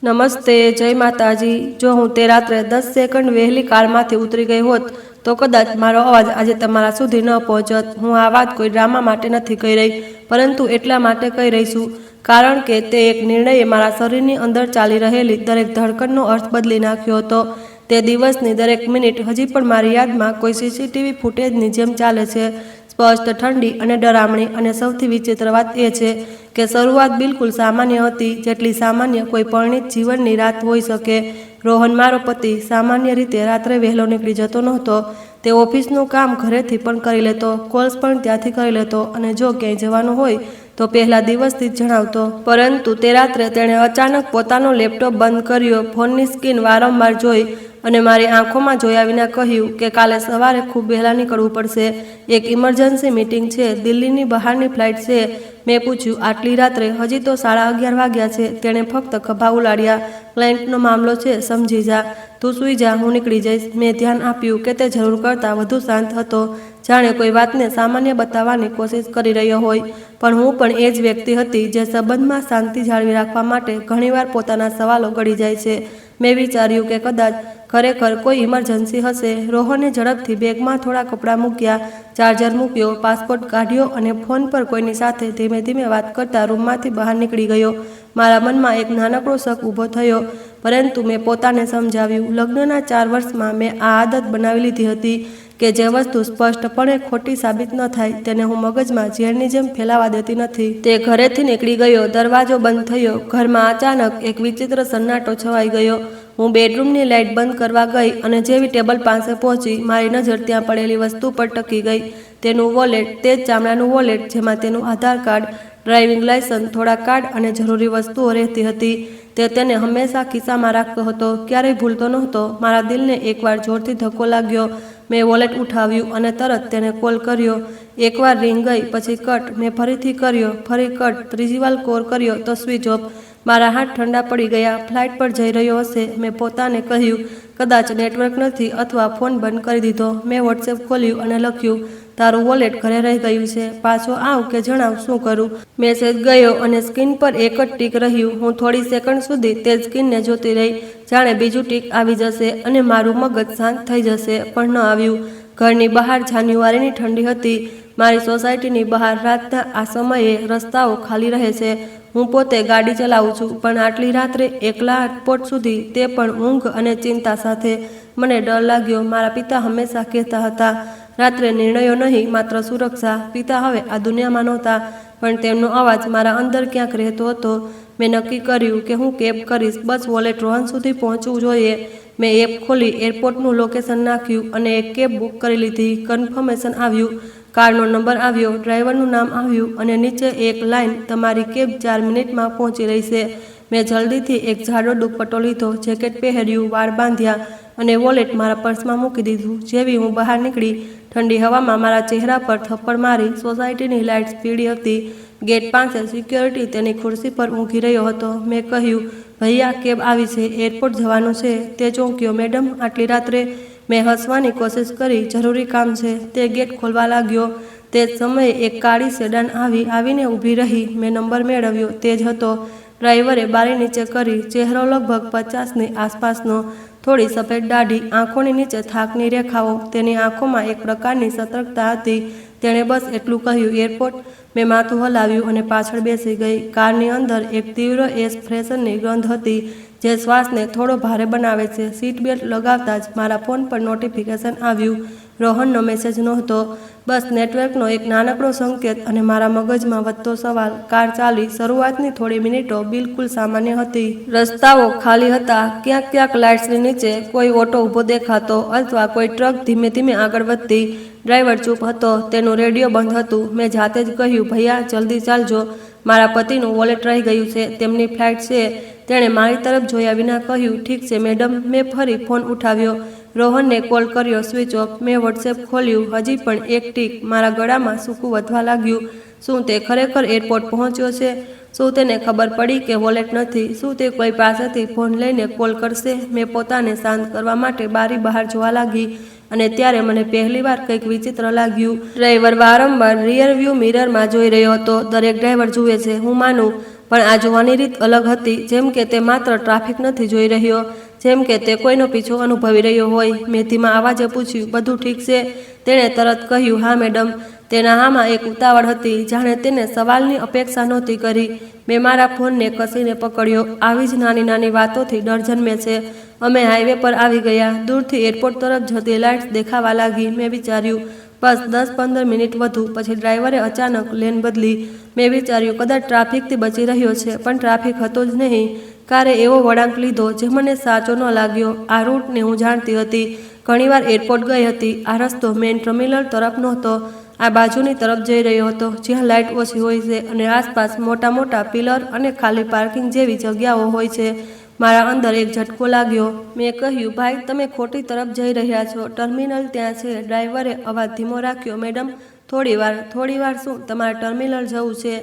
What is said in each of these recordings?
નમસ્તે, જય માતાજી। જો હું તે રાત્રે 10 સેકન્ડ વહેલી કારમાંથી ઉતરી ગઈ હોત તો કદાચ મારો અવાજ આજે તમારા સુધી ન પહોંચત। હું આ વાત કોઈ ડ્રામા માટે નથી કહી રહી, પરંતુ એટલા માટે કહી રહી છું કારણ કે તે એક નિર્ણયે મારા શરીરની અંદર ચાલી રહેલી દરેક ધડકનનો અર્થ બદલી નાખ્યો હતો। તે દિવસની દરેક મિનિટ હજી પણ મારી યાદમાં કોઈ સીસીટીવી ફૂટેજની જેમ ચાલે છે, સ્પષ્ટ, ઠંડી અને ડરામણી। અને સૌથી વિચિત્ર વાત એ છે કે શરૂઆત બિલકુલ સામાન્ય હતી, જેટલી સામાન્ય કોઈ પરિણીત જીવનની રાત હોઈ શકે। રોહન, મારો પતિ, સામાન્ય રીતે રાત્રે વહેલો નીકળી જતો નહોતો। તે ઓફિસનું કામ ઘરેથી પણ કરી લેતો, કોલ્સ પણ ત્યાંથી કરી લેતો અને જો ક્યાંય જવાનું હોય તો પહેલા દિવસથી જ જણાવતો। પરંતુ તે રાત્રે તેણે અચાનક પોતાનો લેપટોપ બંધ કર્યો, ફોનની સ્ક્રીન વારંવાર જોઈ અને મારી આંખોમાં જોયા વિના કહ્યું કે કાલે સવારે ખૂબ વહેલા નીકળવું પડશે, એક ઇમરજન્સી મીટિંગ છે, દિલ્હીની બહારની ફ્લાઇટ છે। મેં પૂછ્યું, આટલી રાત્રે? હજી તો 11:30 વાગ્યા છે। તેણે ફક્ત ખભા ઉલાળ્યા। ક્લાયન્ટનો મામલો છે, સમજી જા, તું સૂઈ જા, હું નીકળી જઈશ। મેં ધ્યાન આપ્યું કે તે જરૂર કરતાં વધુ શાંત હતો, જાણે કોઈ વાતને સામાન્ય બતાવવાની કોશિશ કરી રહ્યો હોય। પણ હું પણ એ જ વ્યક્તિ હતી જે સંબંધમાં શાંતિ જાળવી રાખવા માટે ઘણીવાર પોતાના સવાલો ગળી જાય છે। મેં વિચાર્યું કે કદાચ ખરેખર કોઈ ઇમરજન્સી હશે। રોહને ઝડપથી બેગમાં થોડા કપડાં મૂક્યા, ચાર્જર મૂક્યો, પાસપોર્ટ કાઢ્યો અને ફોન પર કોઈની સાથે ધીમે ધીમે વાત કરતા રૂમમાંથી બહાર નીકળી ગયો। મારા મનમાં એક નાનકડો શક ઊભો થયો, પરંતુ મેં પોતાને સમજાવ્યું, લગ્નના 4 વર્ષમાં મેં આ આદત બનાવી લીધી હતી કે જે વસ્તુ સ્પષ્ટપણે ખોટી સાબિત ન થાય તેને હું મગજમાં ઝેરની જેમ ફેલાવા દેતી નથી। તે ઘરેથી નીકળી ગયો, દરવાજો બંધ થયો, ઘરમાં અચાનક એક વિચિત્ર સન્નાટો છવાઈ ગયો। હું બેડરૂમની લાઇટ બંધ કરવા ગઈ અને જેવી ટેબલ પાસે પહોંચી, મારી નજર ત્યાં પડેલી વસ્તુ પર ટકી ગઈ, તેનું વોલેટ, તે જ ચામડાનું વોલેટ જેમાં તેનું આધાર કાર્ડ, ડ્રાઇવિંગ લાયસન્સ, થોડા કાર્ડ અને જરૂરી વસ્તુઓ રહેતી હતી। તે તેને હંમેશા ખિસ્સામાં રાખતો હતો, ક્યારેય ભૂલતો નહોતો। મારા દિલને એકવાર જોરથી ધક્કો લાગ્યો। મેં વોલેટ ઉઠાવ્યું અને તરત તેને કોલ કર્યો। એકવાર રિંગ ગઈ, પછી કટ। મેં ફરીથી કર્યો, ફરી કટ, ત્રીજી વાર કોલ કર્યો તો સ્વિચ ઓફ। મારા હાથ ઠંડા પડી ગયા। ફ્લાઇટ પર જઈ રહ્યો હશે, મેં પોતાને કહ્યું, કદાચ નેટવર્ક નથી અથવા ફોન બંધ કરી દીધો। મેં વોટ્સએપ ખોલ્યું અને લખ્યું, તારું વોલેટ ઘરે રહી ગયું છે, પાછો આવ કે જણાવ શું કરું। મેસેજ ગયો અને સ્ક્રીન પર એક જ ટીક રહ્યું। હું થોડી સેકન્ડ સુધી તે જ સ્ક્રીનને જોતી રહી, જાણે બીજું ટીક આવી જશે અને મારું મગજ શાંત થઈ જશે, પણ ન આવ્યું। ઘરની બહાર જાન્યુઆરીની ઠંડી હતી। મારી સોસાયટીની બહાર રાતના આ સમયે રસ્તાઓ ખાલી રહે છે। હું પોતે ગાડી ચલાવું છું, પણ આટલી રાત્રે એકલા એરપોર્ટ સુધી, તે પણ ઊંઘ અને ચિંતા સાથે। મને ડર લાગ્યો। મારા પિતા હંમેશા કહેતા હતા, રાત્રે નિર્ણયો નહીં, માત્ર સુરક્ષા। પિતા હવે આ દુનિયામાં નહોતા, પણ તેમનો અવાજ મારા અંદર ક્યાંક રહેતો હતો। મેં નક્કી કર્યું કે હું કેબ કરીશ, બસ વોલેટ રોહન સુધી પહોંચવું જોઈએ। મેં એપ ખોલી, એરપોર્ટનું લોકેશન નાખ્યું અને એક કેબ બુક કરી લીધી। કન્ફર્મેશન આવ્યું, કારનો નંબર આવ્યો, ડ્રાઈવરનું નામ આવ્યું અને નીચે એક લાઈન, તમારી કેબ 4 મિનિટમાં પહોંચી રહી છે। મેં જલ્દીથી એક જાડો દુપટ્ટો લીધો, જેકેટ પહેર્યું, વાળ બાંધ્યા અને વોલેટ મારા પર્સમાં મૂકી દીધું। જેવી હું બહાર નીકળી, ઠંડી હવામાં મારા ચહેરા પર થપ્પડ મારી। સોસાયટીની લાઇટ્સ પીળી હતી। ગેટ પાસે સિક્યોરિટી તેની ખુરશી પર ઊંઘી રહ્યો હતો। મેં કહ્યું, ભૈયા, કેબ આવી છે, એરપોર્ટ જવાનું છે। તે ચોંક્યો, મેડમ, આટલી રાત્રે? મેં હસવાની કોશિશ કરી, જરૂરી કામ છે। તે ગેટ ખોલવા લાગ્યો। તે જ સમયે એક કાળી સેડાન આવીને ઊભી રહી। મેં નંબર મેળવ્યો, તે જ હતો। ડ્રાઈવરે બારી નીચે કરી, ચહેરો લગભગ 50ની આસપાસનો, થોડી સફેદ દાઢી, આંખોની નીચે થાકની રેખાઓ। તેની આંખોમાં એક પ્રકારની સતર્કતા હતી। તેણે બસ એટલું કહ્યું, એરપોર્ટ? મેં માથું હલાવ્યું અને પાછળ બેસી ગઈ। કારની અંદર એક તીવ્ર એર ફ્રેશનરની ગંધ હતી, જે શ્વાસને થોડો ભારે બનાવે છે। સીટ બેલ્ટ લગાવતા જ મારા ફોન પર નોટિફિકેશન આવ્યું। રોહનનો મેસેજ નહોતો, બસ નેટવર્કનો એક નાનકડો સંકેત અને મારા મગજમાં વધતો સવાલ। કાર ચાલી। શરૂઆતની થોડી મિનિટો બિલકુલ સામાન્ય હતી। રસ્તાઓ ખાલી હતા, ક્યાંક ક્યાંક લાઇટ્સની નીચે કોઈ ઓટો ઊભો દેખાતો અથવા કોઈ ટ્રક ધીમે ધીમે આગળ વધતી। ડ્રાઈવર ચૂપ હતો, તેનું રેડિયો બંધ હતું। મેં જાતે જ કહ્યું, ભૈયા, જલ્દી ચાલજો, મારા પતિનું વોલેટ રહી ગયું છે, તેમની ફ્લાઇટ છે। તેણે મારી તરફ જોયા વિના કહ્યું, ઠીક છે મેડમ। મેં ફરી ફોન ઉઠાવ્યો, રોહનને કોલ કર્યો, સ્વિચ ઓફ। મેં વોટ્સએપ ખોલ્યું, હજી પણ એક ટીક। મારા ગળામાં સૂકું વધવા લાગ્યું। શું તે ખરેખર એરપોર્ટ પહોંચ્યો છે? શું તેને ખબર પડી કે વોલેટ નથી? શું તે કોઈ પાસેથી ફોન લઈને કોલ કરશે? મેં પોતાને શાંત કરવા માટે બારી બહાર જોવા લાગી અને ત્યારે મને પહેલીવાર કંઈક વિચિત્ર લાગ્યું। ડ્રાઈવર વારંવાર રિયર વ્યૂ મિરરમાં જોઈ રહ્યો હતો। દરેક ડ્રાઈવર જુએ છે, હું માનું, પણ આ જોવાની રીત અલગ હતી, જેમ કે તે માત્ર ટ્રાફિક નથી જોઈ રહ્યો, જેમ કે તે કોઈનો પીછો અનુભવી રહ્યો હોય. મેં ધીમા અવાજે પૂછ્યું, બધું ઠીક છે? તેણે તરત કહ્યું, હા મેડમ. તેના હામાં એક ઉતાવળ હતી, જાણે તેને સવાલની અપેક્ષા નહોતી કરી. મેં મારા ફોનને કસીને પકડ્યો. આવી જ નાની નાની વાતોથી ડર જન્મે છે. અમે હાઈવે પર આવી ગયા. દૂરથી એરપોર્ટ તરફ જતી લાઇટ્સ દેખાવા લાગી. મેં વિચાર્યું, બસ 10-15 મિનિટ વધુ. પછી ડ્રાઈવરે અચાનક લેન બદલી. મેં વિચાર્યું, કદાચ ટ્રાફિકથી બચી રહ્યો છે, પણ ટ્રાફિક હતો જ નહીં. કારે એવો વળાંક લીધો જે મને સાચો ન લાગ્યો. આ રૂટને હું જાણતી હતી, ઘણીવાર એરપોર્ટ ગઈ હતી. આ રસ્તો મેઇન ટર્મિનલ તરફ નહોતો, આ બાજુની તરફ જઈ રહ્યો હતો, જ્યાં લાઇટ ઓછી હોય છે અને આસપાસ મોટા મોટા પિલર અને ખાલી પાર્કિંગ જેવી જગ્યાઓ હોય છે. મારા અંદર એક ઝટકો લાગ્યો. મેં કહ્યું, ભાઈ, તમે ખોટી તરફ જઈ રહ્યા છો. ટર્મિનલ ત્યાં છે. ડ્રાઈવરે અવાજ ધીમો રાખ્યો, મેડમ, થોડીવાર શું? તમારે ટર્મિનલ જવું છે?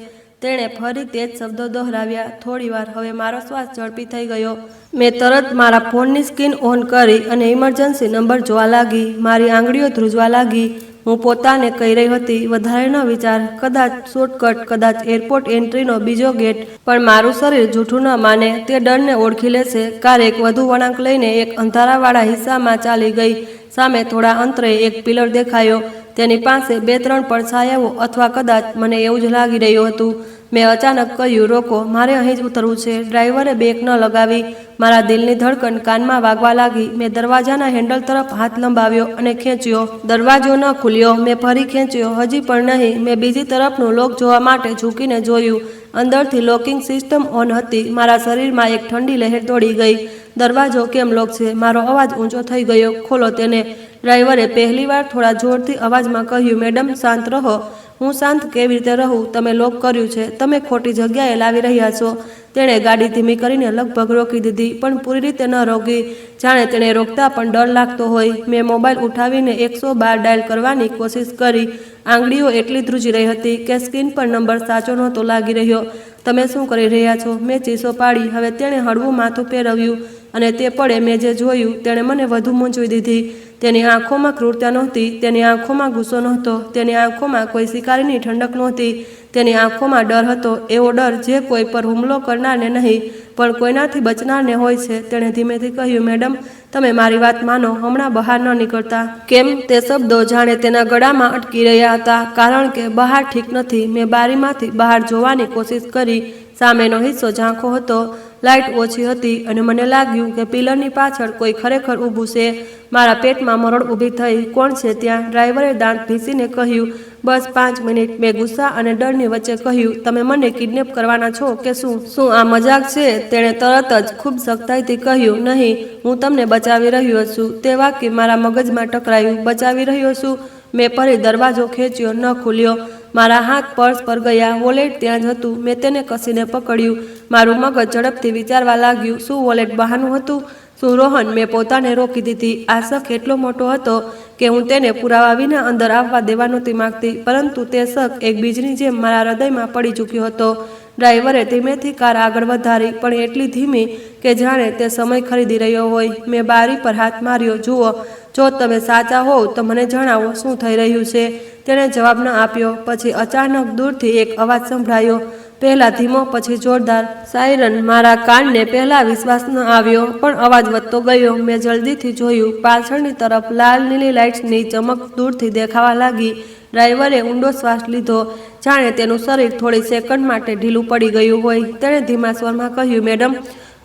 તેણે ફરી તે જ શબ્દો દોહરાવ્યા, થોડીવાર. હવે મારો શ્વાસ ઝડપી થઈ ગયો. મેં તરત મારા ફોનની સ્ક્રીન ઓન કરી અને ઇમરજન્સી નંબર જોવા લાગી. મારી આંગળીઓ ધ્રુજવા લાગી. હું પોતાને કહી રહી હતી, વધારે ન વિચાર, કદાચ શોર્ટકટ, કદાચ એરપોર્ટ એન્ટ્રીનો બીજો ગેટ. પણ મારું શરીર જૂઠું ન માને. તે ડરને ઓળખી લેશે. કાર એક વધુ વળાંક લઈને એક અંધારાવાળા હિસ્સામાં ચાલી ગઈ. સામે થોડા અંતરે એક પિલર દેખાયો. તેની પાસે 2-3 પડછાયાઓ, અથવા કદાચ મને એવું જ લાગી રહ્યું હતું. મેં અચાનક કહ્યું, રોકો, મારે અહીં જ ઉતરવું છે. ડ્રાઈવરે બ્રેક ન લગાવી. મારા દિલની ધડકન કાનમાં વાગવા લાગી. મેં દરવાજાના હેન્ડલ તરફ હાથ લંબાવ્યો અને ખેંચ્યો. દરવાજો ન ખુલ્યો. મેં ફરી ખેંચ્યો, હજી પણ નહીં. મેં બીજી તરફનું લોક જોવા માટે ઝૂકીને જોયું. અંદરથી લોકિંગ સિસ્ટમ ઓન હતી. મારા શરીરમાં એક ઠંડી લહેર દોડી ગઈ. દરવાજો કેમ લોક છે? મારો અવાજ ઊંચો થઈ ગયો, ખોલો તેને. ડ્રાઈવરે પહેલીવાર થોડા જોરથી અવાજમાં કહ્યું, મેડમ, શાંત રહો. હું શાંત કેવી રીતે રહું? તમે લોક કર્યું છે. તમે ખોટી જગ્યાએ લાવી રહ્યા છો. તેણે ગાડી ધીમી કરીને લગભગ રોકી દીધી, પણ પૂરી રીતે ન રોકી. જાણે તેણે રોકતા પણ ડર લાગતો હોય. મેં મોબાઈલ ઉઠાવીને 112 ડાયલ કરવાની કોશિશ કરી. આંગળીઓ એટલી ધ્રુજી રહી હતી કે સ્ક્રીન પર નંબર સાચો નહોતો લાગી રહ્યો. તમે શું કરી રહ્યા છો? મેં ચીસો પાડી. હવે તેણે હળવું માથું ફેરવ્યું અને તે પળે મેં જે જોયું તેણે મને વધુ મૂંઝવી દીધી. તેની આંખોમાં ક્રૂરતા નહોતી, તેની આંખોમાં ગુસ્સો નહોતો, તેની આંખોમાં કોઈ શિકારીની ઠંડક નહોતી. તેની આંખોમાં ડર હતો, એવો ડર જે કોઈ પર હુમલો કરનારને નહીં, પણ કોઈનાથી બચનારને હોય છે. તેણે ધીમેથી કહ્યું, મેડમ, તમે મારી વાત માનો, હમણાં બહાર ન નીકળતા. કેમ? તે શબ્દો જાણે તેના ગળામાં અટકી રહ્યા હતા, કારણ કે બહાર ઠીક નથી. મેં બારીમાંથી બહાર જોવાની કોશિશ કરી. સામેનો હિસ્સો ઝાંખો હતો, લાઇટ ઓછી હતી અને મને લાગ્યું કે પિલરની પાછળ કોઈ ખરેખર ઊભું છે. મારા પેટમાં મરોડ ઊભી થઈ. કોણ છે ત્યાં? ડ્રાઈવરે દાંત ભીંસીને કહ્યું, બસ 5 મિનિટ. મેં ગુસ્સા અને ડરની વચ્ચે કહ્યું, તમે મને કિડનેપ કરવાના છો કે શું? શું આ મજાક છે? તેણે તરત જ ખૂબ સખ્તાઈથી કહ્યું, નહીં, હું તમને બચાવી રહ્યો છું. તે વાક્ય મારા મગજમાં ટકરાયું. બચાવી રહ્યો છું? મેં ફરી દરવાજો ખેંચ્યો, ન ખુલ્યો. મારા હાથ પર્સ પર ગયા. વોલેટ ત્યાં જ હતું. મેં તેને કસીને પકડ્યું. મારું મગજ ઝડપથી વિચારવા લાગ્યું, શું વોલેટ બહાનું હતું? શું રોહન? મેં પોતાને રોકી દીધી. આ શક એટલો મોટો હતો કે હું તેને પુરાવા વિના અંદર આવવા દેવા નહોતી માંગતી, પરંતુ તે શક એક બીજની જેમ મારા હૃદયમાં પડી ચૂક્યો હતો. ડ્રાઈવરે ધીમેથી કાર આગળ વધારી, પણ એટલી ધીમી કે જાણે તે સમય ખરીદી રહ્યો હોય. મેં બારી પર હાથ માર્યો. જુઓ, જો તમે સાચા હોવ તો મને જણાવો શું થઈ રહ્યું છે. તેણે જવાબ ન આપ્યો. પછી અચાનક દૂરથી એક અવાજ સંભળાયો, પહેલા ધીમો, પછી જોરદાર. સાયરન. મારા કાનને પહેલા વિશ્વાસ ન આવ્યો, પણ અવાજ વધતો ગયો. મેં જલ્દીથી જોયું. પાછળની તરફ લાલ નીલી લાઇટ્સની ચમક દૂરથી દેખાવા લાગી. ડ્રાઈવરે ઊંડો શ્વાસ લીધો, જાણે તેનું શરીર થોડી સેકન્ડ માટે ઢીલું પડી ગયું હોય. તેણે ધીમા સ્વરમાં કહ્યું, મેડમ,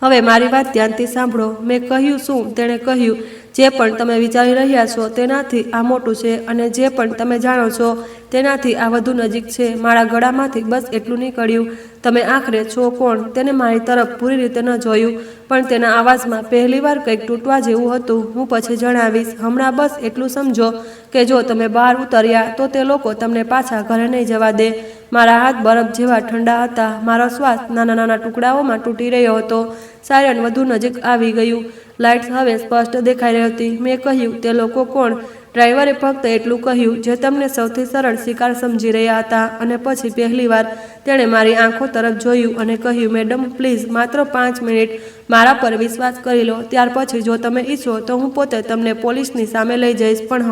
હવે મારી વાત ધ્યાનથી સાંભળો. મેં કહ્યું, શું? તેણે કહ્યું, જે પણ તમે વિચારી રહ્યા છો તેનાથી આ મોટું છે, અને જે પણ તમે જાણો છો તેનાથી આ વધુ નજીક છે. મારા ગળામાંથી બસ એટલું નીકળ્યું, તમે આખરે છો કોણ? તેને મારી તરફ પૂરી રીતે ન જોયું, પણ તેના અવાજમાં પહેલીવાર કંઈક તૂટવા જેવું હતું. હું પછી જણાવીશ. હમણાં બસ એટલું સમજો કે જો તમે બહાર ઉતર્યા તો તે લોકો તમને પાછા ઘરે નહીં જવા દે. મારા હાથ બરફ જેવા ઠંડા હતા. મારો શ્વાસ નાના નાના ટુકડાઓમાં તૂટી રહ્યો હતો. સાયરન વધુ નજીક આવી ગયું. લાઇટ્સ હવે સ્પષ્ટ દેખાઈ રહી હતી. મેં કહ્યું, તે લોકો કોણ? ડ્રાઈવરે ફક્ત એટલું કહ્યું જે તમને સૌથી સરળ શિકાર સમજી રહ્યા હતા અને પછી પહેલીવાર તેણે મારી આંખો તરફ જોયું અને કહ્યું, મેડમ પ્લીઝ માત્ર 5 મિનિટ મારા પર વિશ્વાસ કરી લો. ત્યાર પછી જો તમે ઈચ્છો તો હું પોતે તમને પોલીસની સામે લઈ જઈશ, પણ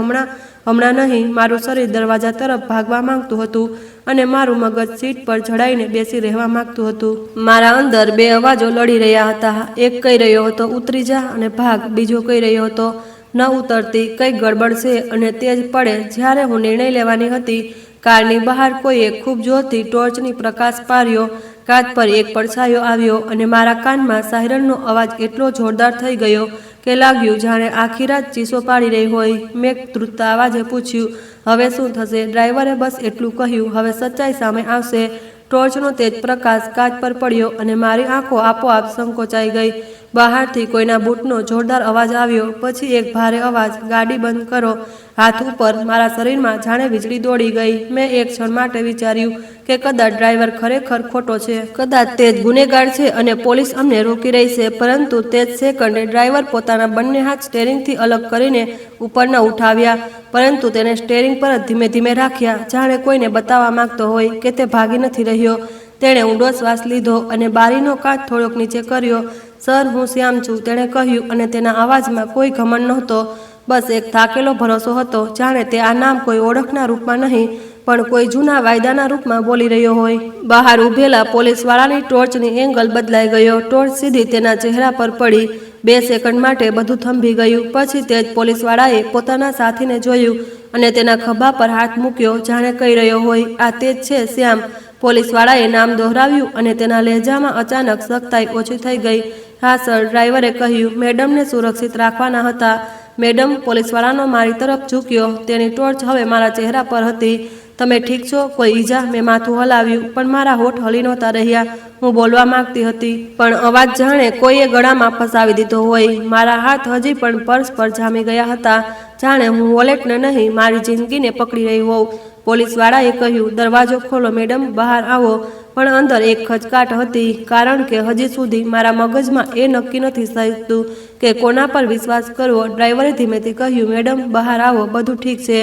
હમણાં નહીં. મારું શરીર દરવાજા તરફ ભાગવા માંગતું હતું અને મારું મગજ સીટ પર જડાઈને બેસી રહેવા માંગતું હતું. મારા અંદર 2 અવાજો લડી રહ્યા હતા. એક કહી રહ્યો હતો ઉતરી જા અને ભાગ, બીજો કહી રહ્યો હતો ન ઉતરતી, કંઈક ગડબડ છે. અને તે જ પડે જ્યારે હું નિર્ણય લેવાની હતી, કારની બહાર કોઈએ ખૂબ જોરથી ટોર્ચની પ્રકાશ પાડ્યો. કાચ પર એક પડછાયો આવ્યો અને મારા કાનમાં સાયરનનો અવાજ એટલો જોરદાર થઈ ગયો કે લાગ્યું જાણે આખી રાત ચીસો પાડી રહી હોય. મેં ધ્રુજતા અવાજે પૂછ્યું, હવે શું થશે? ડ્રાઈવરે બસ એટલું કહ્યું, હવે સચ્ચાઈ સામે આવશે. ટોર્ચનો તેજ પ્રકાશ કાચ પર પડ્યો અને મારી આંખો આપોઆપ સંકોચાઈ ગઈ. બહારથી કોઈના બૂટનો જોરદાર અવાજ આવ્યો. પછી એક ભારે અવાજ, ગાડી બંધ કરો. હાથ ઉપર. મારા શરીરમાં જાણે વીજળી દોડી ગઈ. મેં એક ક્ષણ માટે વિચાર્યું કે કદાચ ડ્રાઈવર ખરેખર ખોટો છે, કદાચ તે જ ગુનેગાર છે અને પોલીસ અમને રોકી રહી છે. પરંતુ તે જ સેકન્ડે ડ્રાઈવર પોતાના બંને હાથ સ્ટેરિંગથી અલગ કરીને ઉપર ન ઉઠાવ્યા, પરંતુ તેને સ્ટેરિંગ પર જ ધીમે ધીમે રાખ્યા, જાણે કોઈને બતાવવા માંગતો હોય કે તે ભાગી નથી રહ્યો. તેણે ઊંડો શ્વાસ લીધો અને બારીનો કાચ થોડોક નીચે કર્યો. સર, હું શ્યામ છું, તેણે કહ્યું અને તેના અવાજમાં કોઈ ઘમંડ નહોતો, બસ એક થાકેલો ભરોસો હતો, જાણે તે આ નામ કોઈ ઓળખના રૂપમાં નહીં પણ કોઈ જૂના વાયદાના રૂપમાં બોલી રહ્યો હોય. બહાર ઊભેલા પોલીસવાળાની ટોર્ચની એંગલ બદલાઈ ગયો. ટોર્ચ સીધી તેના ચહેરા પર પડી. 2 સેકન્ડ માટે બધું થંભી ગયું. પછી તે જ પોલીસવાળાએ પોતાના સાથીને જોયું અને તેના ખભા પર હાથ મૂક્યો, જાણે કહી રહ્યો હોય, આ તે જ છે શ્યામ. પોલીસવાળાએ નામ દોહરાવ્યું અને તેના લહેજામાં અચાનક સખ્તાઈ ઓછી થઈ ગઈ. હા સર, ડ્રાઈવરે કહ્યું. મેડમને સુરક્ષિત રાખવાના હતા. મેડમ, પોલીસવાળાનો મારી તરફ ઝૂક્યો. તેની ટોર્ચ હવે મારા ચહેરા પર હતી. તમે ઠીક છો? કોઈ ઈજા? મેં માથું હલાવ્યું, પણ મારા હોઠ હલી નહોતા રહ્યા. હું બોલવા માંગતી હતી, પણ અવાજ જાણે કોઈએ ગળામાં ફસાવી દીધો હોય. મારા હાથ હજી પણ પર્સ પર જામી ગયા હતા, જાણે હું વોલેટને નહીં, મારી જિંદગીને પકડી રહી હોઉં. પોલીસવાળાએ કહ્યું, દરવાજો ખોલો મેડમ, બહાર આવો. પણ અંદર એક ખચકાટ હતી, કારણ કે હજી સુધી મારા મગજમાં એ નક્કી નથી થતું કે કોના પર વિશ્વાસ કરવો. ડ્રાઈવરે ધીમેથી કહ્યું, મેડમ બહાર આવો, બધું ઠીક છે,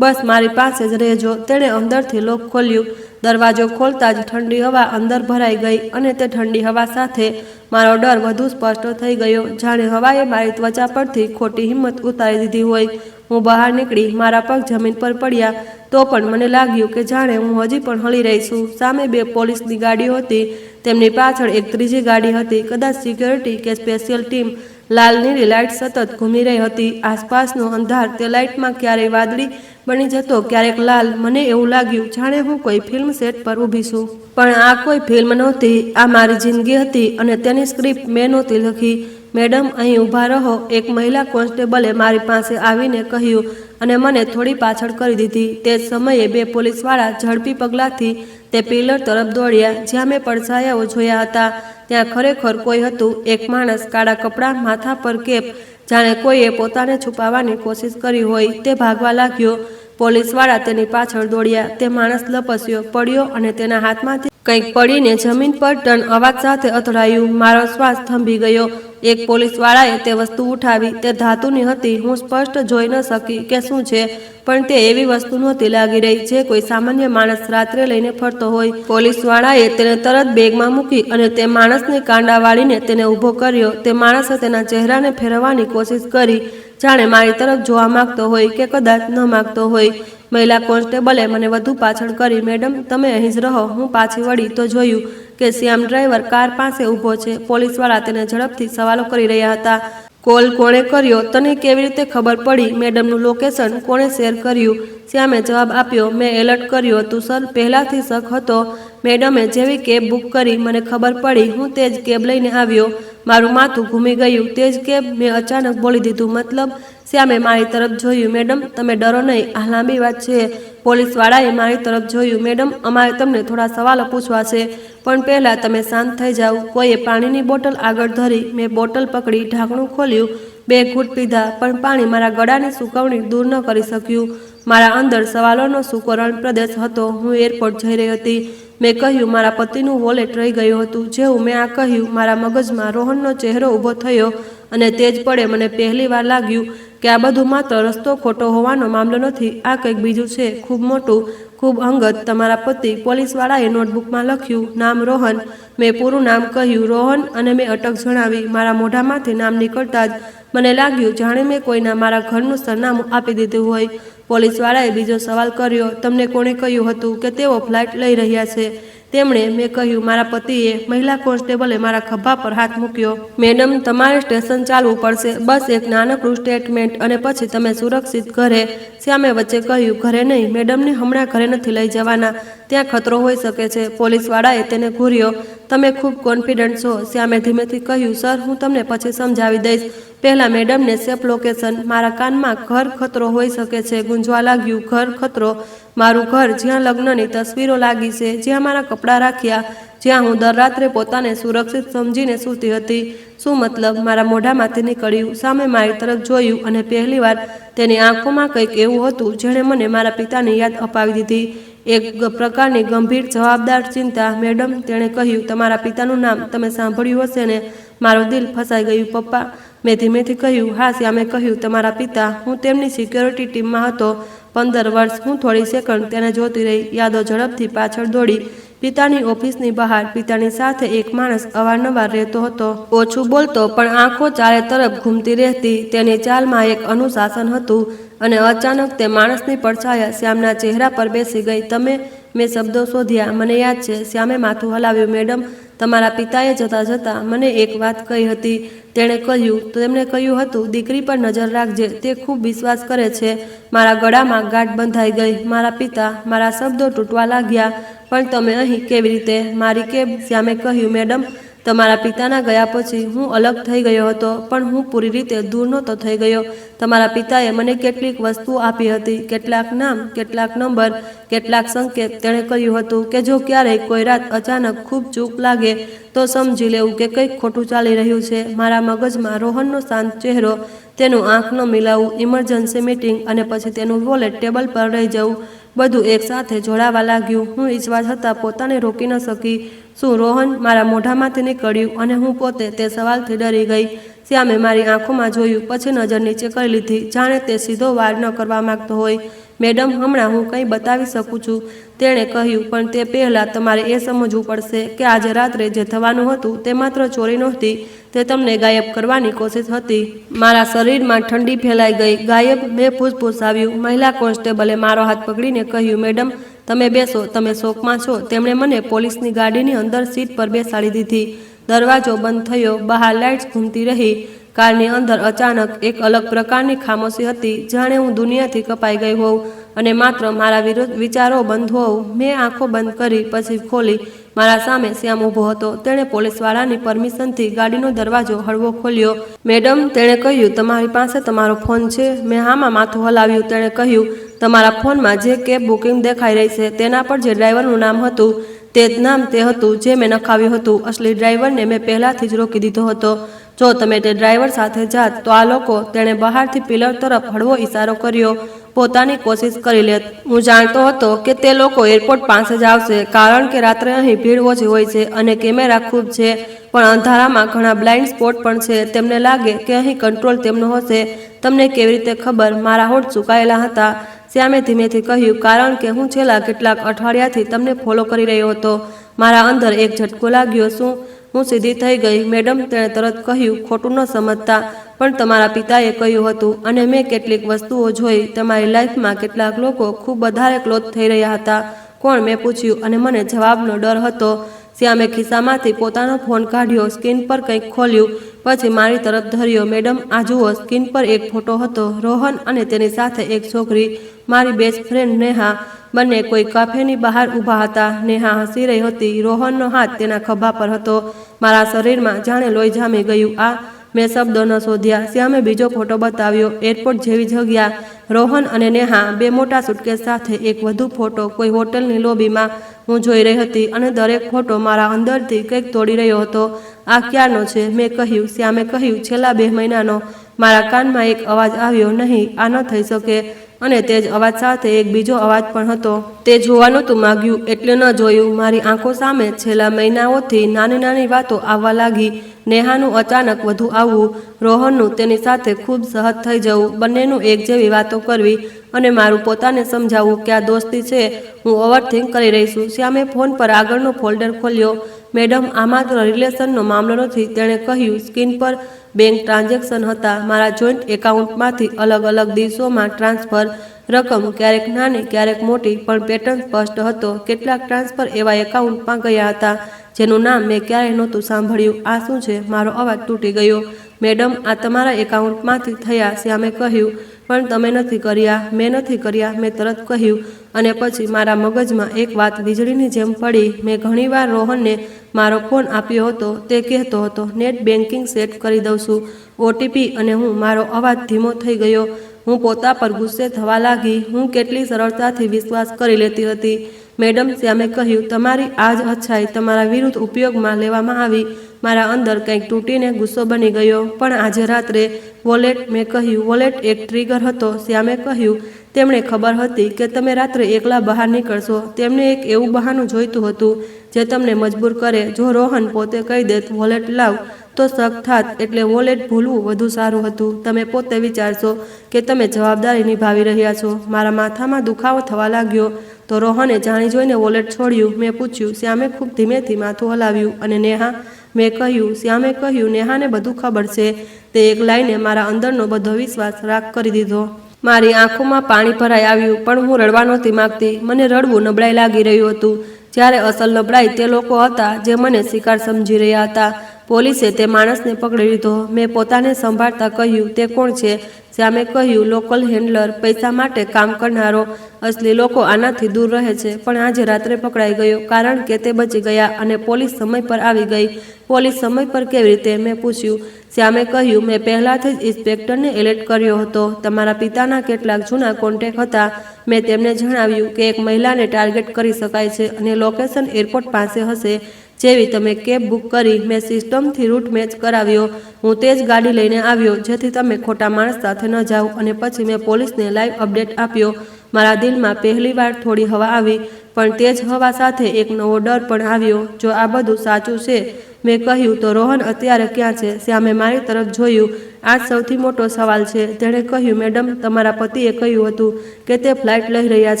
બસ મારી પાસે જ રહેજો. તેણે અંદરથી લોક ખોલ્યું. દરવાજો ખોલતા જ ઠંડી હવા અંદર ભરાઈ ગઈ અને તે ઠંડી હવા સાથે મારો ડર વધુ સ્પષ્ટ થઈ ગયો, જાણે હવાએ મારી ત્વચા પરથી ખોટી હિંમત ઉતારી દીધી હોય. હું બહાર નીકળી. મારા પગ જમીન પર પડ્યા તો પણ મને લાગ્યું કે જાણે હું હજી પણ હલી રહી છું. સામે 2 પોલીસની ગાડીઓ હતી. તેમની પાછળ એક ત્રીજી ગાડી હતી, કદાચ સિક્યોરિટી કે સ્પેશિયલ ટીમ. લાલ નીલી લાઇટ સતત ઘૂમી રહી હતી. આસપાસનો અંધાર તે લાઇટમાં ક્યારેય વાદળી બની જતો, ક્યારેક લાલ. મને એવું લાગ્યું જાણે હું કોઈ ફિલ્મ સેટ પર ઊભી છું. પણ આ કોઈ ફિલ્મ નહોતી, આ મારી જિંદગી હતી અને તેની સ્ક્રિપ્ટ મેં નહોતી લખી. મેડમ, અહીં ઊભા રહો, એક મહિલા કોન્સ્ટેબલે મારી પાસે આવીને કહ્યું અને મને થોડી પાછળ કરી દીધી. તે જ સમયે 2 પોલીસવાળા ઝડપી પગલાંથી તે પિલર તરફ દોડ્યા જ્યાં મેં પડછાયાઓ જોયા હતા. ત્યાં ખરેખર કોઈ હતું, એક માણસ, કાળા કપડાં, માથા પર કેપ, જાણે કોઈએ પોતાને છુપાવવાની કોશિશ કરી હોય. તે ભાગવા લાગ્યો. પોલીસવાળા તેની પાછળ દોડ્યા. તે માણસ લપસ્યો, પડ્યો અને તેના હાથમાંથી કંઈક પડીને જમીન પર ટન અવાજ સાથે અથડાયું. મારો શ્વાસ થંભી ગયો. એક પોલીસવાળાએ તે વસ્તુ ઉઠાવી. તે ધાતુની હતી. હું સ્પષ્ટ જોઈ ન શકી કે શું છે, પણ તે એવી વસ્તુ નહોતી લાગી રહી જે કોઈ સામાન્ય માણસ રાત્રે લઈને ફરતો હોય. પોલીસવાળાએ તેને તરત બેગમાં મૂકી અને તે માણસને કાંડા વાળીને તેને ઊભો કર્યો. તે માણસે તેના ચહેરાને ફેરવવાની કોશિશ કરી, જાણે મારી તરફ જોવા માંગતો હોય કે કદાચ ન માંગતો હોય. મહિલા કોન્સ્ટેબલે મને વધુ પાછળ કરી. મેડમ, તમે અહીં જ રહો. હું પાછી વળી તો જોયું કે શ્યામ ડ્રાઈવર કાર પાસે ઊભો છે. પોલીસવાળા તેને ઝડપથી સવાલો કરી રહ્યા હતા. કોલ કોણે કર્યો? તને કેવી રીતે ખબર પડી? મેડમનું લોકેશન કોણે શેર કર્યું? શ્યામે જવાબ આપ્યો, મેં એલર્ટ કર્યું હતું સર. પહેલાથી શક હતો. મેડમે જેવી કેબ બુક કરી મને ખબર પડી. હું તે જ કેબ લઈને આવ્યો. મારું માથું ઘૂમી ગયું. તે જ કેબ? મેં અચાનક બોલી દીધું. મતલબ? શ્યામે મારી તરફ જોયું. મેડમ, તમે ડરો નહીં, આ લાંબી વાત છે. પોલીસવાળાએ મારી તરફ જોયું. મેડમ, અમારે તમને થોડા સવાલો પૂછવા છે, પણ પહેલાં તમે શાંત થઈ જાઓ. કોઈએ પાણીની બોટલ આગળ ધરી. મેં બોટલ પકડી, ઢાંકણું ખોલ્યું, 2 ઘૂંટ પીધા, પણ પાણી મારા ગળાની સૂકવણી દૂર ન કરી શક્યું. મારા અંદર સવાલોનો સૂકો રણ પ્રદેશ હતો. હું એરપોર્ટ જઈ રહી હતી. મેં કહ્યું, મારા પતિનું વોલેટ રહી ગયું હતું. જેવું મેં આ કહ્યું, મારા મગજમાં રોહનનો ચહેરો ઊભો થયો અને તે જ પડે મને પહેલી વાર લાગ્યું કે આ બધું માત્ર રસ્તો ખોટો હોવાનો મામલો નથી, આ કંઈક બીજું છે, ખૂબ મોટું, ખૂબ અંગત. તમારા પતિ, પોલીસવાળાએ નોટબુકમાં લખ્યું, નામ રોહન. મેં પૂરું નામ કહ્યું, રોહન, અને મેં અટક જણાવી. મારા મોઢામાંથી નામ નીકળતા જ મને લાગ્યું જાણે મેં કોઈના મારા ઘરનું સરનામું આપી દીધું હોય. પોલીસવાળાએ બીજો સવાલ કર્યો, તમને કોણે કહ્યું હતું કે તેઓ ફ્લાઇટ લઈ રહ્યા છે? તેમણે. મેં કહ્યું, મારા પતિએ. મહિલા કોન્સ્ટેબલે મારા ખભા પર હાથ મૂક્યો. મેડમ, તમારે સ્ટેશન ચાલવું પડશે. બસ એક નાનકડું સ્ટેટમેન્ટ અને પછી તમે સુરક્ષિત ઘરે. શ્યામે વચ્ચે કહ્યું, ઘરે નહીં, મેડમને હમણાં ઘરે નથી લઈ જવાના, ત્યાં ખતરો હોઈ શકે છે. પોલીસવાળાએ તેને ઘૂર્યો. તમે ખૂબ કોન્ફિડન્ટ છો. શ્યામે ધીમેથી કહ્યું, સર, હું તમને પછી સમજાવી દઈશ. પહેલાં મેડમને સેફ લોકેશન. મારા કાનમાં ઘર ખતરો હોઈ શકે છે ગુંજવા લાગ્યું. ઘર ખતરો? મારું ઘર, જ્યાં લગ્નની તસવીરો લાગી છે, જ્યાં મારા કપડાં રાખ્યા, જ્યાં હું દર રાત્રે પોતાને સુરક્ષિત સમજીને સૂતી હતી. શું મતલબ? મારા મોઢામાંથી નીકળ્યું. સામે મારી તરફ જોયું અને પહેલીવાર તેની આંખોમાં કંઈક એવું હતું જેણે મને મારા પિતાની યાદ અપાવી દીધી. એક પ્રકારની ગંભીર જવાબદાર ચિંતા. મેડમ, તેણે કહ્યું, તમારા પિતાનું નામ તમે સાંભળ્યું હશે ને? મારું દિલ ફસાઈ ગયું. પપ્પા? મેં ધીમેથી કહ્યું. હા. શ્યામે કહ્યું, તમારા પિતા? હું તેમની સિક્યોરિટી ટીમમાં હતો 15 વર્ષ. હું થોડી સેકન્ડ તેને જોતી રહી. યાદો ઝડપથી પાછળ દોડી. પિતાની ઓફિસની બહાર પિતાની સાથે એક માણસ અવારનવાર રહેતો હતો. ઓછું બોલતો, પણ આંખો ચારે તરફ ઘૂમતી રહેતી. તેની ચાલમાં એક અનુશાસન હતું. અને અચાનક તે માણસની પડછાયા શ્યામના ચહેરા પર બેસી ગઈ. તમે? મેં શબ્દો શોધ્યા. મને યાદ છે. શ્યામે માથું હલાવ્યું. મેડમ, તમારા પિતાએ જતાં જતાં મને એક વાત કહી હતી. તેણે કહ્યું, તેમણે કહ્યું હતું, દીકરી પર નજર રાખજે, તે ખૂબ વિશ્વાસ કરે છે. મારા ગળામાં ગાંઠ બંધાઈ ગઈ. મારા પિતા? મારા શબ્દો તૂટવા લાગ્યા. પણ તમે અહીં કેવી રીતે? મારી કેબ? શ્યામે કહ્યું, મેડમ, તમારા પિતાના ગયા પછી હું અલગ થઈ ગયો હતો, પણ હું પૂરી રીતે દૂર નહોતો થઈ ગયો. તમારા પિતાએ મને કેટલીક વસ્તુઓ આપી હતી, કેટલાક નામ, કેટલાક નંબર, કેટલાક સંકેત. તેણે કહ્યું હતું કે જો ક્યારેય કોઈ રાત અચાનક ખૂબ ચૂપ લાગે તો સમજી લેવું કે કંઈક ખોટું ચાલી રહ્યું છે. મારા મગજમાં રોહનનો શાંત ચહેરો, તેનું આંખ ન મિલાવું, ઇમરજન્સી મીટિંગ અને પછી તેનું વોલેટ ટેબલ પર રહી જવું, બધું એકસાથે જોડાવા લાગ્યું. હું ઈચ્છવા છતાં પોતાને રોકી ન શકી. શું રોહન? મારા મોઢામાંથી નીકળ્યું અને હું પોતે તે સવાલથી ડરી ગઈ. શ્યામે મારી આંખોમાં જોયું, પછી નજર નીચે કરી લીધી, જાણે તે સીધો વાર ન કરવા માંગતો હોય. મેડમ, હમણાં હું કંઈ બતાવી શકું છું, તેણે કહ્યું, પણ તે પહેલાં તમારે એ સમજવું પડશે કે આજે રાત્રે જે થવાનું હતું તે માત્ર ચોરી નહોતી, તે તમને ગાયબ કરવાની કોશિશ હતી. મારા શરીરમાં ઠંડી ફેલાઈ ગઈ. ગાયબ? મેં ફૂસફૂસાવ્યું. મહિલા કોન્સ્ટેબલે મારો હાથ પકડીને કહ્યું, મેડમ, તમે બેસો, તમે શોકમાં છો. તેમણે મને પોલીસની ગાડીની અંદર સીટ પર બેસાડી દીધી. દરવાજો બંધ થયો. બહાર લાઇટ્સ ઘૂમતી રહી. કારની અંદર અચાનક એક અલગ પ્રકારની ખામોશી હતી, જાણે હું દુનિયાથી કપાઈ ગઈ હોઉં અને માત્ર મારા વિચારો બંધ હોઉં. મેં આંખો બંધ કરી, પછી ખોલી. મારા સામે શ્યામ ઊભો હતો. તેણે પોલીસવાળાની પરમિશનથી ગાડીનો દરવાજો હળવો ખોલ્યો. મેડમ, તેણે કહ્યું, તમારી પાસે તમારો ફોન છે? મેં હામાં માથું હલાવ્યું. તેણે કહ્યું, તમારા ફોનમાં જે કેબ બુકિંગ દેખાઈ રહી છે તેના પર જે ડ્રાઈવરનું નામ હતું તે જ નામ તે હતું જે મેં નખાવ્યું હતું. અસલી ડ્રાઈવરને મેં પહેલાથી જ રોકી દીધો હતો. જો તમે તે ડ્રાઈવર સાથે જાત તો આ લોકો, તેણે બહારથી પિલર તરફ હળવો ઇશારો કર્યો, પોતાની કોશિશ કરી લેત. હું જાણતો હતો કે તે લોકો એરપોર્ટ પાસે જ આવશે, કારણ કે રાત્રે અહીં ભીડ ઓછી હોય છે અને કેમેરા ખૂબ છે, પણ અંધારામાં ઘણા બ્લાઇન્ડ સ્પોટ પણ છે. તેમને લાગે કે અહીં કંટ્રોલ તેમનો હશે. તમને કેવી રીતે ખબર? મારા હોઠ સુકાયેલા હતા. શ્યામે ધીમેથી કહ્યું, કારણ કે હું છેલ્લા કેટલાક અઠવાડિયાથી તમને ફોલો કરી રહ્યો હતો. મારા અંદર એક ઝટકો લાગ્યો. શું? હું સીધી થઈ ગઈ. મેડમ, તેણે તરત કહ્યું, ખોટું ન સમજતા, પણ તમારા પિતાએ કહ્યું હતું અને મેં કેટલીક વસ્તુઓ જોઈ. તમારી લાઈફમાં કેટલાક લોકો ખૂબ વધારે ક્લોઝ થઈ રહ્યા હતા. કોણ? મેં પૂછ્યું અને મને જવાબનો ડર હતો. શ્યામે ખિસ્સામાંથી પોતાનો ફોન કાઢ્યો, સ્ક્રીન પર કંઈક ખોલ્યું, પછી મારી તરફ ધર્યો. મેડમ, આ જુઓ. સ્ક્રીન પર એક ફોટો હતો, રોહન અને તેની સાથે એક છોકરી, મારી બેસ્ટ ફ્રેન્ડ નેહા. બંને કોઈ કાફેની બહાર ઊભા હતા. નેહા હસી રહી હતી. રોહનનો હાથ તેના ખભા પર હતો. મારા શરીરમાં જાણે લોહી જામી ગયું. આ? મેં શબ્દો ન શોધ્યા. શ્યામે બીજો ફોટો બતાવ્યો, એરપોર્ટ જેવી જગ્યા, રોહન અને નેહા, બે મોટા સુટકેસ સાથે. એક વધુ ફોટો કોઈ હોટલની લોબીમાં. હું જોઈ રહી હતી અને દરેક ફોટો મારા અંદરથી કંઈક તોડી રહ્યો હતો. આ ક્યારનો છે? મેં કહ્યું. શ્યામે કહ્યું, છેલ્લા 2 મહિનાનો. મારા કાનમાં એક અવાજ આવ્યો, નહીં, આ ન થઈ શકે. અને તે જ અવાજ સાથે એક બીજો અવાજ પણ હતો. તે જોવા નહોતું માગ્યું એટલે ન જોયું. મારી આંખો સામે છેલ્લા મહિનાઓથી નાની નાની વાતો આવવા લાગી. નેહાનું અચાનક વધુ આવવું, રોહનનું તેની સાથે ખૂબ સહજ થઈ જવું, બંનેનું એક જેવી વાતો કરવી અને મારું પોતાને સમજાવવું કે આ દોસ્તી છે, હું ઓવરથિંક કરી રહી છું. શ્યામે ફોન પર આગળનો ફોલ્ડર ખોલ્યો. મેડમ, આ માત્ર રિલેશનનો મામલો નથી, તેણે કહ્યું. સ્ક્રીન પર બેંક ટ્રાન્ઝેક્શન હતા, મારા જોઈન્ટ એકાઉન્ટમાંથી અલગ અલગ દિવસોમાં ટ્રાન્સફર. રકમ ક્યારેક નાની ક્યારેક મોટી, પણ પેટર્ન સ્પષ્ટ હતો. કેટલાક ટ્રાન્સફર એવા એકાઉન્ટમાં ગયા હતા જેનું નામ મેં ક્યારેય નહોતું સાંભળ્યું. આ શું છે? મારો અવાજ તૂટી ગયો. મેડમ, આ તમારા એકાઉન્ટમાંથી થયા, શ્યામે કહ્યું. પણ તમે નથી કર્યા. મેં નથી કર્યા, મેં તરત કહ્યું. અને પછી મારા મગજમાં એક વાત વીજળીની જેમ પડી. મેં ઘણીવાર રોહનને મારો ફોન આપ્યો હતો. તે કહેતો હતો, નેટ બેન્કિંગ સેટ કરી દઉં છું, ઓટીપી, અને મારો અવાજ ધીમો થઈ ગયો. હું પોતા પર ગુસ્સે થવા લાગી. હું કેટલી સરળતાથી વિશ્વાસ કરી લેતી હતી. મેડમ, શ્યામે કહ્યું, તમારી આ જ અચ્છાઈ તમારા વિરુદ્ધ ઉપયોગમાં લેવામાં આવી. મારા અંદર કંઈક તૂટીને ગુસ્સો બની ગયો. પણ આજે રાત્રે વોલેટ, મેં કહ્યું. વોલેટ એક ટ્રિગર હતો, શ્યામે કહ્યું. તેમણે ખબર હતી કે તમે રાત્રે એકલા બહાર નીકળશો. તેમને એક એવું બહાનું જોઈતું હતું જે તમને મજબૂર કરે. જો રોહન પોતે કહી દેત વોલેટ લાવ તો શક થાત, એટલે વોલેટ ભૂલવું વધુ સારું હતું. તમે પોતે વિચારશો કે તમે જવાબદારી નિભાવી રહ્યા છો. મારા માથામાં દુખાવો થવા લાગ્યો. તો રોહને જાણી જોઈને વોલેટ છોડ્યું? મેં પૂછ્યું. શ્યામે ખૂબ ધીમેથી માથું હલાવ્યું. અને નેહા? મેં કહ્યું. શ્યામે કહ્યું, નેહાને બધું ખબર છે. તે એક લાઈને મારા અંદરનો બધો વિશ્વાસ રાખ કરી દીધો. મારી આંખોમાં પાણી ભરાઈ આવ્યું, પણ હું રડવા નહોતી માગતી. મને રડવું નબળાઈ લાગી રહ્યું હતું. જ્યારે અસલ નબળાઈ તે લોકો હતા જે મને શિકાર સમજી રહ્યા હતા. પોલીસે તે માણસને પકડી લીધો. મેં પોતાને સંભાળતા કહ્યું, તે કોણ છે? શ્યામે કહ્યું, લોકલ હેન્ડલર, પૈસા માટે કામ કરનારો. અસલી લોકો આનાથી દૂર રહે છે. પણ આજે રાત્રે પકડાઈ ગયો કારણ કે તે બચી ગયા અને પોલીસ સમય પર આવી ગઈ. પોલીસ સમય પર કેવી રીતે? મેં પૂછ્યું. શ્યામે કહ્યું, મેં પહેલાથી જ ઇન્સ્પેક્ટરને એલર્ટ કર્યો હતો. તમારા પિતાના કેટલાક જૂના કોન્ટેક્ટ હતા. મેં તેમને જણાવ્યું કે એક મહિલાને ટાર્ગેટ કરી શકાય છે અને લોકેશન એરપોર્ટ પાસે હશે. જેવી તમે કેબ બુક કરી, મેં સિસ્ટમથી રૂટ મેચ કરાવ્યો. હું તે જ ગાડી લઈને આવ્યો જેથી તમે ખોટા માણસ સાથે ન જાઓ. અને પછી મેં પોલીસને લાઈવ અપડેટ આપ્યો. મારા દિલમાં પહેલીવાર થોડી હવા આવી, પણ તે જ હવા સાથે એક નવો ડર પણ આવ્યો. જો આ બધું સાચું છે, મેં કહ્યું, તો રોહન અત્યારે ક્યાં છે? શ્યામે મારી તરફ જોયું. આ જ સૌથી મોટો સવાલ છે. તેણે કહ્યું, મેડમ, તમારા પતિએ કહ્યું હતું કે તે ફ્લાઇટ લઈ રહ્યા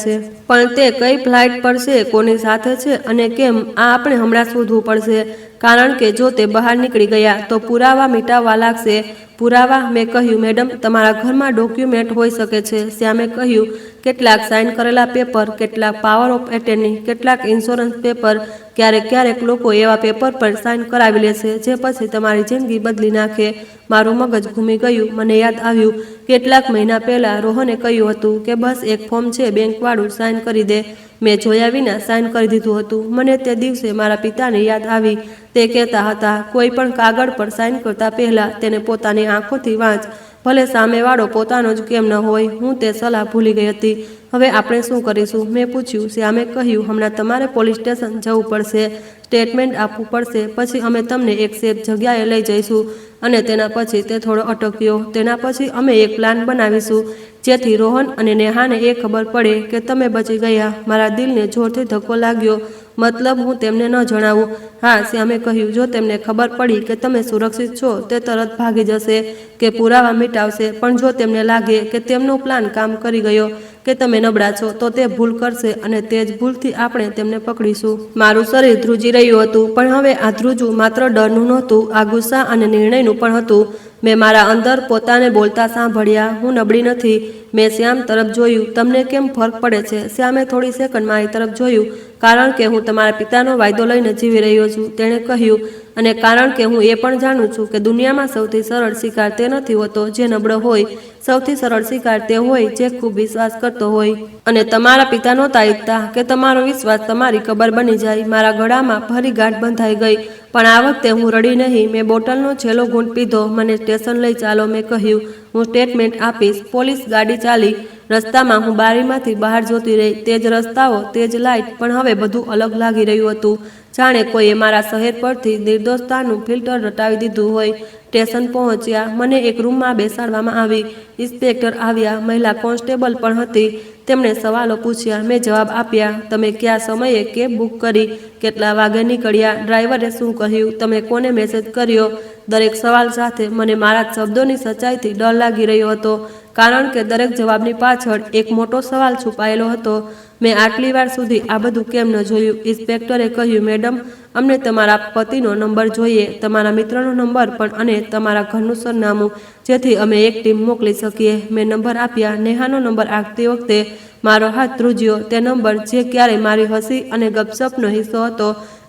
છે. પણ તે કઈ ફ્લાઇટ પર છે, કોની સાથે છે અને કેમ? આ આપણે હમણાં શોધવું પડશે. કારણ કે જો તે બહાર નીકળી ગયા તો પુરાવા મિટાવવા લાગશે. પુરાવા? મેં કહ્યું. મેડમ, તમારા ઘરમાં ડોક્યુમેન્ટ હોઈ શકે છે. શ્યામે કહ્યું, કેટલાક સાઇન કરેલા પેપર, કેટલાક પાવર ઓફ એટર્ની, કેટલાક ઇન્સ્યોરન્સ પેપર. ક્યારેક લોકો એવા પેપર પર સાઇન કરાવી લે છે જે પછી તમારી જિંદગી બદલી નાખે. મારું મગજ ઘૂમી ગયું. મને યાદ આવ્યું કેટલાક મહિના પહેલાં રોહને કહ્યું હતું કે બસ એક ફોર્મ છે, બેંકવાળું, સાઇન કરી દે. મેં જોયા વિના સાઇન કરી દીધું હતું. મને તે દિવસે મારા પિતાની યાદ આવી. તે કહેતા હતા, કોઈ પણ કાગળ પર સાઇન કરતા પહેલાં તેને પોતાની આંખોથી વાંચ, ભલે સામેવાળો પોતાનો જ કેમ ન હોય. હું તે સલાહ ભૂલી ગઈ હતી. હવે આપણે શું કરીશું? મેં પૂછ્યું. શ્યામે કહ્યું, હમણાં તમારે પોલીસ સ્ટેશન જવું પડશે, સ્ટેટમેન્ટ આપવું પડશે. પછી અમે તમને એક સેફ જગ્યાએ લઈ જઈશું. અને તેના પછી તે થોડો અટક્યો. તેના પછી અમે એક પ્લાન બનાવીશું જેથી રોહન અને નેહાને એ ખબર પડે કે તમે બચી ગયા. મારા દિલને જોરથી ધક્કો લાગ્યો. મતલબ હું તેમને ન જણાવું? હા, શ્યામે કહ્યું. જો તેમને ખબર પડી કે તમે સુરક્ષિત છો, તે તરત ભાગી જશે કે પુરાવા મિટાવશે. પણ જો તેમને લાગે કે તેમનો પ્લાન કામ કરી ગયો, કે તમે નબળા છો, તો તે ભૂલ કરશે અને તે જ ભૂલથી આપણે તેમને પકડીશું. મારું શરીર ધ્રુજી રહ્યું હતું, પણ હવે આ ધ્રુજવું માત્ર ડરનું નહોતું, આ ગુસ્સા અને નિર્ણયનું પણ હતું. મેં મારા અંદર પોતાને બોલતા સાંભળ્યા, હું નબળી નથી. મેં શ્યામ તરફ જોયું. તમને કેમ ફરક પડે છે? શ્યામે થોડી સેકન્ડ મારી તરફ જોયું. કારણ કે હું તમારા પિતાનો વાયદો લઈને જીવી રહ્યો છું, તેણે કહ્યું. અને કારણ કે હું એ પણ જાણું છું કે દુનિયામાં સૌથી સરળ શિકાર તે નથી હોતો જે નબળો હોય. સૌથી સરળ શિકાર તે હોય જે ખૂબ વિશ્વાસ કરતો હોય. અને તમારા પિતા નહોતા ઈચ્છતા કે તમારો વિશ્વાસ તમારી કબર બની જાય. મારા ગળામાં ફરી ગાંઠ બંધાઈ ગઈ. પણ આ વખતે હું રડી નહીં. મેં બોટલનો છેલ્લો ઘૂંટ પીધો. મને સ્ટેશન લઈ ચાલો, મેં કહ્યું. હું સ્ટેટમેન્ટ આપીશ. પોલીસ ગાડી ચાલી. રસ્તામાં હું બારીમાંથી બહાર જોતી રહી. તેજ રસ્તાઓ, તેજ લાઇટ, પણ હવે બધું અલગ લાગી રહ્યું હતું. જાણે કોઈએ મારા શહેર પરથી નિર્દોષતાનું ફિલ્ટર હટાવી દીધું હોય. સ્ટેશન પહોંચ્યા. મને એક રૂમમાં બેસાડવામાં આવી. ઇન્સ્પેક્ટર આવ્યા. મહિલા કોન્સ્ટેબલ પણ હતી. તેમણે સવાલો પૂછ્યા. મેં જવાબ આપ્યા. તમે કયા સમયે કેબ બુક કરી? કેટલા વાગે નીકળ્યા? ડ્રાઈવરે શું કહ્યું? તમે કોને મેસેજ કર્યો? દરેક સવાલ સાથે મને મારા શબ્દોની સચ્ચાઈથી ડર લાગી રહ્યો હતો, કારણ કે દરેક જવાબની પાછળ એક મોટો સવાલ છુપાયેલો હતો. મેં આટલી વાર સુધી આ બધું કેમ ન જોયું? ઇન્સ્પેક્ટરે કહ્યું, મેડમ, અમને તમારા પતિનો નંબર જોઈએ, તમારા મિત્રનો નંબર પણ અને તમારા ઘરનું સરનામું, જેથી અમે એક ટીમ મોકલી શકીએ. મેં નંબર આપ્યા. નેહાનો નંબર આપતી વખતે મારો હાથ ધ્રુજ્યો. તે નંબર જે ક્યારેય મારી હસી અને ગપસપનો હિસ્સો હતો,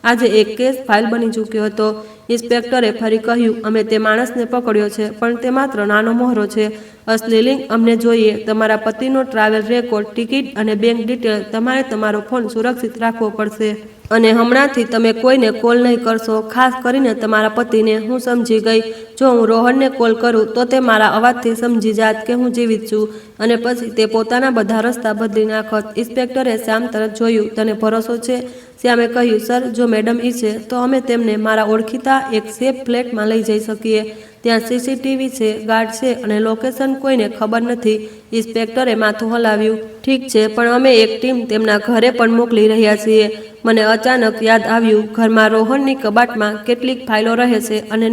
આજે એક કેસ ફાઇલ બની ચૂક્યો હતો. ઇન્સ્પેક્ટરે ફરી કહ્યું, અમે તે માણસને પકડ્યો છે, પણ તે માત્ર નાનો મોહરો છે. અસલી લિંક અમને જોઈએ. તમારા પતિનો ટ્રાવેલ રેકોર્ડ, ટિકિટ અને બેંક ડિટેલ. તમારે તમારો ફોન સુરક્ષિત રાખવો પડશે. અને હમણાંથી તમે કોઈને કોલ નહીં કરશો, ખાસ કરીને તમારા પતિને. હું સમજી ગઈ. જો હું રોહનને કોલ કરું તો તે મારા અવાજથી સમજી જાત કે હું જીવિત છું, અને પછી તે પોતાના બધા રસ્તા બદલી નાખત. ઇન્સ્પેક્ટરે શ્યામ તરફ જોયું. તને ભરોસો છે? શ્યામે કહ્યું, સર, જો મેડમ ઈચ્છે તો અમે તેમને મારા ઓળખીતા એક સેફ ફ્લેટમાં લઈ જઈ શકીએ. ત્યાં સીસીટીવી છે, ગાર્ડ છે અને લોકેશન કોઈને ખબર નથી. ઇન્સ્પેક્ટરે માથું હલાવ્યું. ઠીક છે, પણ અમે એક ટીમ તેમના ઘરે પણ મોકલી રહ્યા છીએ. મને અચાનક યાદ આવ્યું, ઘરમાં રોહનની કબાટમાં કેટલીક ફાઇલો રહે છે અને